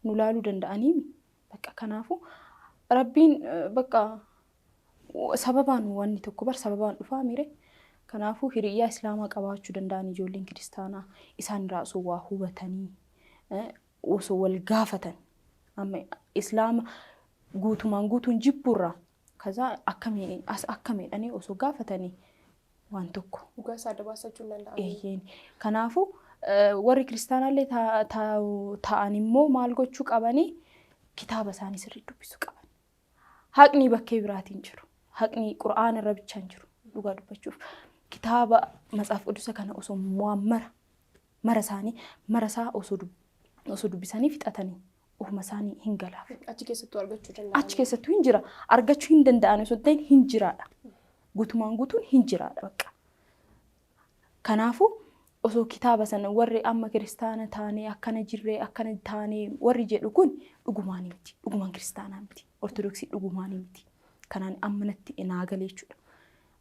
nu laaluu danda'anii bakka kanaafuu rabbiin bakka sababaan wanni tokko bar sababaan dhufaa mire kanaafuu hiriyyaa islaamaa qabaachuu danda'an ijoolleen kiristaanaa isaan irraa osoo waa hubatanii osoo wal gaafatan amma islaama guutumaan guutuun jibburraa kaza akkamiidhanii osoo gaafatanii waan tokko dhugaa isaa dabaasachuu danda'an. Kanaafuu warri kiristaanaallee ta'an immoo maal gochuu qabanii kitaaba isaanii sirrii dubbisuu qaban. Haqni bakkee biraatiin jiru. Haqni quraana irra bichaan jiru dhugaa dubbachuuf. Kitaaba matsaaf quddusa kana osoo mara isaanii marasaa osoo dubbisanii fixatanii ofuma isaanii hin galaaf. Achi keessattuu argachuu danda'an. Achi keessattuu hin jira. Argachuu hin danda'an osoo ta'in hin jiraadha. Guutumaan guutuun hin jiraadha bakka. Kanaafuu osoo kitaaba sana warri amma kiristaana taanee akkana jirree akkana taanee warri jedhu kun dhugumaan miti. Dhugumaan kiristaanaa miti. Ortodoksii dhugumaan miti. Kanaan ammanatti naagalee jechuudha.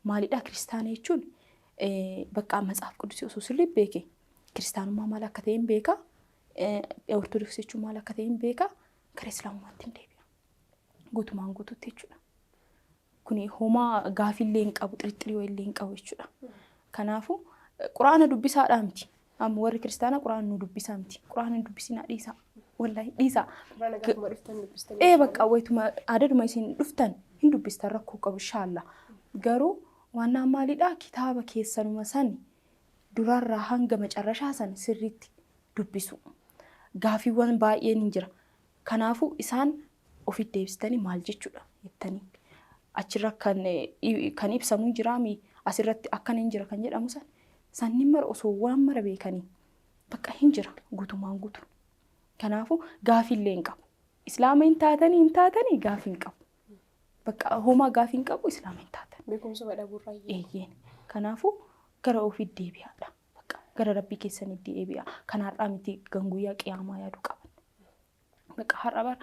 Maalidhaa kiristaana jechuun bakka matsaaf quddusii osoo sirrii beekee kiristaanummaa maal akka ta'e hin beekaa. Ortodoksii jechuun maal akka ta'e hin beekaa. Gara islaamummaatti hin deebi'a. Guutumaan guutuutti jechuudha. Kuni homaa gaafillee hin qabu xirxirii illee hin qabu jechuudha. Kanaafuu quraana dubbisaadhaa miti. Amma warri kiristaanaa quraana nu dubbisaa miti. Quraana dubbisinaa dhiisaa. Wallahi dhiisaa. Quraana gaafuma dhuftan dubbistanii. Bakka wayituma adaduma isin dhuftan hin dubbistan rakkoo qabu inshaallah. Garuu waan maalidhaa kitaaba keessanuma san durarraa hanga macarrashaa san sirriitti dubbisu. Gaafiiwwan baay'een hin jira. Kanaafuu isaan ofitti deebistanii maal jechuudha jettanii. Achirra kan ibsamu jiraami asirratti akkana hin jira kan jedhamu sanniin mara osoo waan mara beekanii bakka hin jira guutumaan guutuun. Kanaafuu gaafillee hin qabu. Islaama hin taatanii gaafii hin qabu. Bakka homaa gaafii hin qabu islaama hin taatan. Beekumsa badhaburraa eeyyeen. Kanaafuu gara ofiitti deebi'aadha. Bakka gara rabbii keessanitti deebi'a. Kan har'aa miti guyyaa qiyaamaa yaaduu qaban. Bakka har'a bara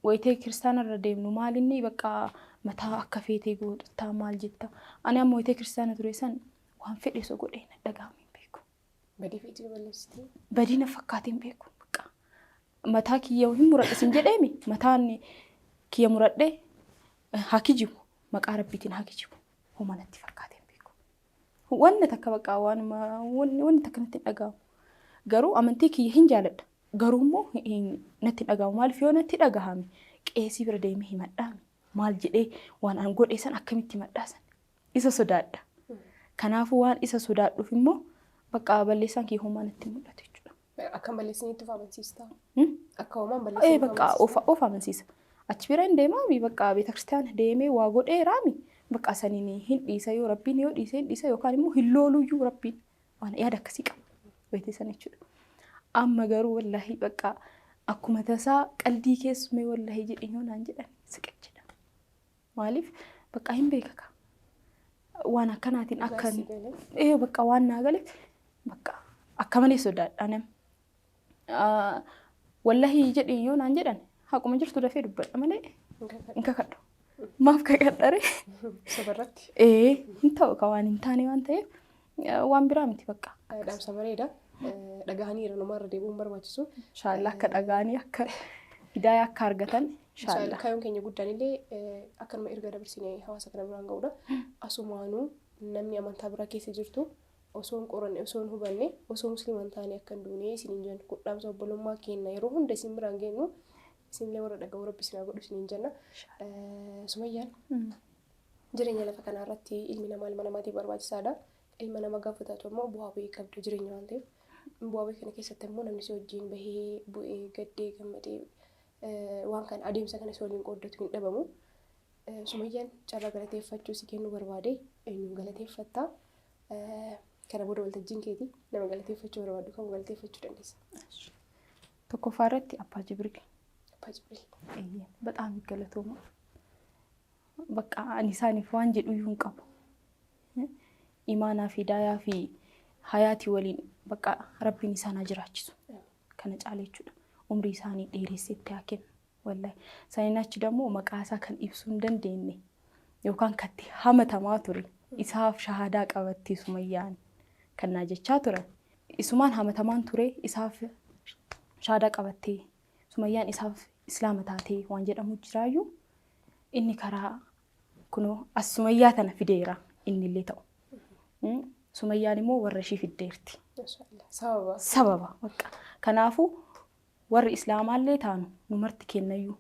wayitee kiristaana irra deemnu maalinni bakka mataa akka feetee godhataa maal jetta. Ani amma wayitee kiristaana ture san waan fedhe osoo godhee na dhagahamu hin beeku. Badii feetii balleessitee? Badii na fakkaatee hin beeku. Mataa kiyya hin muradhe sin jedheemi mataan kiyya muradhe hakijibu maqaa rabbiitiin hakijibu homa natti fakkaatee hin beeku. Wanni takka bakka wanni takka natti hin dhagahamu. Garuu amantii kiyya hin jaaladha. garuu immoo natti dhagahamu maaliif yoo natti dhagahame qeesii bira deemee himadhaami maal jedhee waan an godhe san akkamitti himadhaasan isa sodaadha. Kanaafuu waan isa sodaadhuuf immoo bakka balleessaan kee homaa natti mul'atu jechuudha. Akka balleessinitti of amansiistaa? Akka homaan balleessinitti bakka of amansiisa. Achi bira hin deemaami bakka beetakristaan deemee waa godheeraami bakka saniin hin dhiisa yoo rabbiin yoo dhiise hin dhiisa yookaan immoo hin looluyyuu rabbiin waan yaada akkasii qaba beekte san jechuudha. Amma garuu wallahi bakka akkuma tasaa qalbii keessumee wallahi jedhanii naan jedhan siqachidha. Maaliif bakka hin beekaka. Waan akkanaatiin akkan bakka waan naa galeef bakka akka malee sodaadha nam. Wallahi jedhanii naan jedhan haquma jirtu dafee dubbadha malee hin kakadhu. Maaf kakadhare? Sabarratti. Hin ta'u ka waan hin taane waan ta'eef waan biraa miti bakka. Dhaamsa bareeda. Dhagahanii irra namarra deebi'uun barbaachisu. Inshallah akka dhagahanii akka hidaayaa akka argatan. Inshallah kaayyoon keenya guddaan illee akkanuma erga dabarsinee hawaasa kana biraan ga'uudha. Asumaanuu namni amantaa biraa keessa jirtu osoo hin qoranne osoo hin hubanne osoo musliiman taane akka hin duune isiniin jenna. Dhaamsa obbolummaa kenna yeroo hunda isin biraan geenyu isinillee warra dhaga'uu rabbi isin haa godhu isiniin jenna. Sumayyaan jireenya lafa kanaa irratti ilmi namaa ilma namaatiif barbaachisaadha. Ilma nama gaafataatu ammoo bu'aa bu'ii qabdu jireenya waan ta'eef bu'aa bu'ii kana keessatti immoo namni si wajjin bahee bu'ee gaddee gammadee waan kana adeemsa kana si waliin qooddatu hin dhabamu. Sumayyaan carraa galateeffachuu si kennu barbaade eenyuun galateeffattaa kana booda waltajjiin keeti nama galateeffachuu barbaadu kan galateeffachuu dandeessa. Tokkoffaa irratti Abbaa Jibriil. Abbaa Jibriil. Bexaam galatooma. Bakka ani isaaniif waan jedhu iyyuu hin qabu. Imaanaa fi daayaa fi hayaatii waliin bakka rabbiin isaan haa jiraachisu. Kana caala jechuudha. Umrii isaanii dheeressetti haa kennu. Wallahi. Saniin achi dammoo maqaa isaa kan ibsuu hin dandeenye yookaan katti hamatamaa ture. Isaaf shahadaa qabattee Sumayyaan kan naa jechaa turan. Isumaan hamatamaan ture isaaf shahadaa qabattee Sumayyaan isaaf islaama taatee waan jedhamu jiraayyuu inni karaa kunoo as Sumayyaa tana fideera inni illee ta'u. Sumayyaan immoo warra ishii fiddeerti. Sababa bakka. Kanaafuu warri islaamaallee taanu nu marti kennayyuu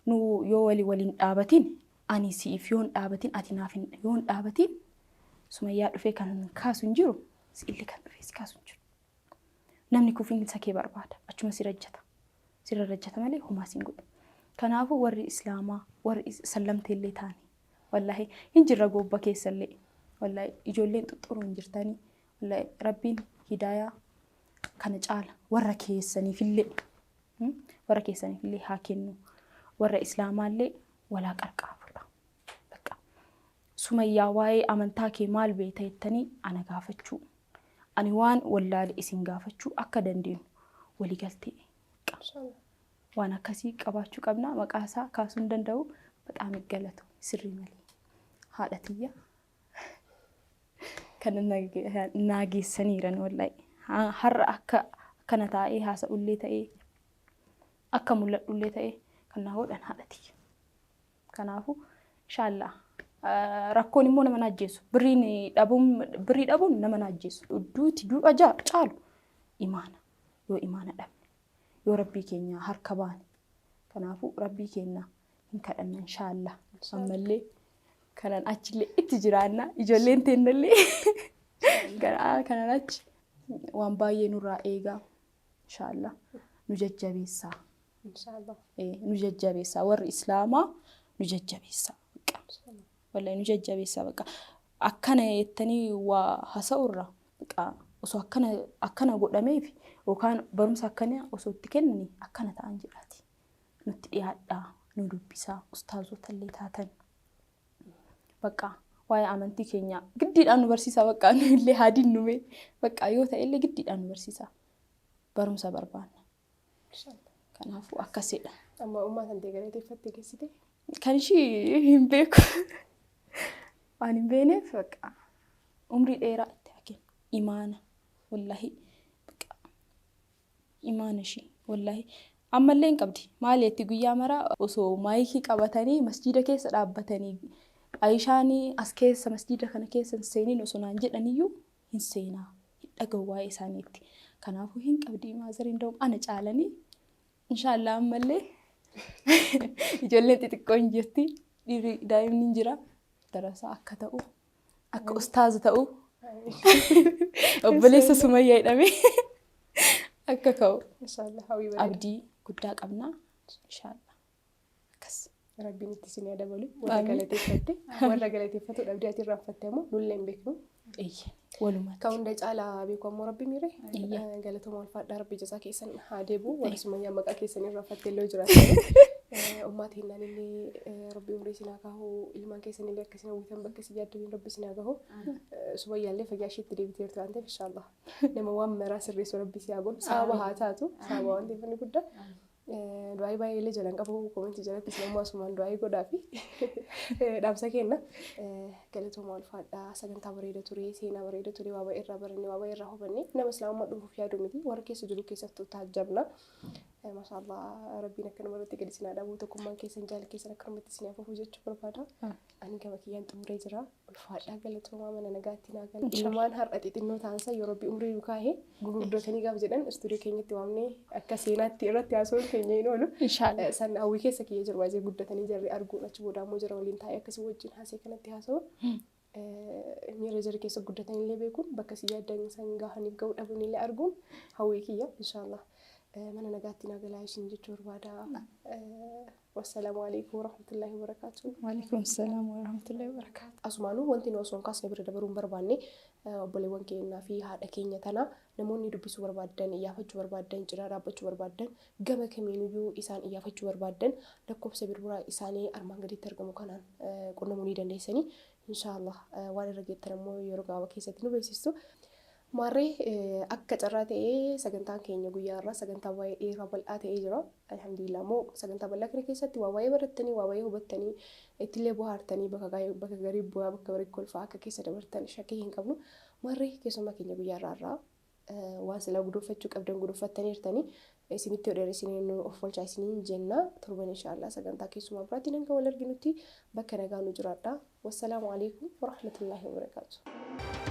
nu yoo waliin dhaabatin ani siif yoo hin dhaabatin ati naaf yoo hin dhaabatin Sumayyaa dhufee kan kaasu hin jiru siillee kan dhufee si kaasu hin jiru. Namni kufiinsa kee barbaada achuma si rajjata. Sirra rajjata malee homaa siin godhu. Kanaafuu warri islaamaa warri sallamteellee taani wallahi hin jirra gobba keessallee wallahi ijoolleen xuxxuruu hin jirtanii wallahi rabbiin hidaayaa kana caala warra keessaniifillee haa kennu warra islaamaallee walaa qarqaafudha. Bakka Sumayyaa waa'ee amantaa kee maal beekta jettanii ana gaafachuu ani waan wallaale isin gaafachuu akka dandeenyu waliigaltee waan akkasii qabaachuu qabna maqaa isaa kaasuu hin danda'u bexaam galatu sirrii malee haadha tiyya kan naageessaniiran wallahi har'a akkana taa'ee haasa'ullee ta'ee akka mul'adhullee ta'ee kan naa godhan haadha tiyya. Kanaafuu inshallah rakkoon immoo nama naajjeessu birrii dhabuun nama naajjeessu duuti du'a caalu imaana yoo imaana dhabne yoo rabbii keenya harka baane kanaafuu rabbii keenya hin kadhanna inshallah ammallee kanan achillee itti jiraanna ijoolleen teennallee kanan achi waan baay'ee nurraa eegaa inshallah nu jajjabeessaa nu jajjabeessaa warri islaamaa nu jajjabeessaa wallahi nu jajjabeessaa bakka akkana jettanii waa hasa'urra bakka osoo akkana godhameef yookaan barumsa akkana osoo itti kennanii akkana ta'an jedhaati nutti dhiyaadhaa nu dubbisaa ustaazota illee taatan bakka waa'ee amantii keenya giddiidhaan nu barsiisaa bakka nu illee haadiin nume bakka yoo ta'e illee giddiidhaan nu barsiisaa barumsa barbaanna. Kanaafuu akkasidha. Amma ummaa san galateeffattee geessite? Kan ishii hin beeku. Waan hin beekneef bakka umrii dheeraa itti haa kennu. Imaana wallahi bakka imaana ishii wallahi ammallee hin qabdi. Maali itti guyyaa maraa osoo maayikii qabatanii masjiida keessa dhaabbatanii Aishaanii as keessa masjiida kana keessa hin seeniin osoo naan jedhaniyyuu hin seenaa hin dhagahu waa'ee isaaniitti. Kanaafuu hin qabdi maazariin da'um ana caalanii inshaallah ammallee ijoolleen xixiqqoo hin jirti dhiirri daa'imni hin jira darasaa akka ta'u akka ustaaza ta'u obboleessa Sumayyaa jedhamee akka ka'u Inshaallah hawwii bareeda. abdii guddaa qabna inshaallah akkas. Rabbiin itti isin dabalu warra galateeffatte warra galateeffatu dhabdee ati irraanfatte ammoo nullee hin beeknu. Walumaa Ka hunda caalaa beeku ammoo rabbi miire galatoomaa ulfaadhaa rabbi jazaa keessan haa deebi'u warri Sumayyaa maqaa keessan irraanfattee illee jiraatan. Ummati hinnaan illee rabbi umrii isin haa kaa'u ilmaan keessan illee akkasina hawwitan bakka isin yaaddaniin rabbi isin haa gahu. Sumayyaa illee fayyaa isheetti deebiteertu waan ta'eef inshaallah nama waan maraa sirreessu rabbi si haa godhu sababa haa taatu sababa waan ta'eef inni guddaa. Du'aa baay'ee illee jalan qabu koomenti jalatti isin ammoo asumaan du'aa godhaa fi dhaamsa kenna. Galatoomaa ulfaadhaa sagantaa bareeda ture seenaa bareeda ture waa baay'ee irraa barannee waa baay'ee irraa hubanne nama islaamummaa dhufuuf yaadu miti warra keessa jiru keessattuu taajjabna. Maashaallah rabbiin akka namarratti gadi isin haa dhabu tokkummaan keessan jaalala keessan akka namatti isin hafuuf jechuu barbaada. Ani gama kiyyaan xumuree jira ulfaadhaa galatoomaa mana nagaatti naa gala. Ilmaan har'a xixinnoo taansa yoo rabbi umrii nu kaa'e gurguddatanii gaaf jedhan istuudiyoo keenyatti waamnee akka seenaatti irratti haasawuun keenya hin oolu. San hawwii keessa kiyya jiru baay'ee guddatanii jarri arguun achi booda ammoo jara waliin taa'ee akkasii wajjin haasee kanatti haasa'u. Miira jarri keessa guddatanii illee beekuun bakka si yaaddan isaan gaahaniif ga'uu dhabuun illee arguun hawwii kiyya inshaallah. Mana nagaatti naa galaa isin jechuu barbaada. Wassalaamu alaikum warahmatullahi wabarakatuh. Waalaikum salaam warahmatullahi wabarakatuh. Asumaanuu wanti nu osoo hin kaasne bira dabaruun barbaanne obboleewwan keenyaa fi haadha keenya tana namoonni dubbisuu barbaadan iyyaafachuu barbaadan cinaa dhaabbachuu barbaadan gama kamiiniyyuu isaan iyyaafachuu barbaadan lakkoofsa bilbilaa isaanii armaan gaditti argamu kanaan qunnamuu ni dandeessanii inshaallah waan irra geettan ammoo yeroo gabaabaa keessatti nu beeksistu. Maarree akka carraa ta'ee sagantaan keenya guyyaarraa sagantaa baay'ee dheeraa bal'aa ta'ee jira. Alhamdulillah immoo sagantaa bal'aa kana keessatti waa baay'ee barattanii waa baay'ee hubattanii ittillee bohaartanii bakka garii bu'aa bakka barii kolfaa akka keessa dabartan shakkii hin qabnu. Maarree keessumaa keenya guyyaarraa waan silaa guduunfachuu qabdan guduunfattaniirtanii isinitti hodheera isiniin of oolchaa isiniin jenna torban inshaallah sagantaa keessumaa biraatti hanga wal arginutti bakka nagaa nu jiraadha. Wassalaamu alaikum warahmatullahi wabarakatuh.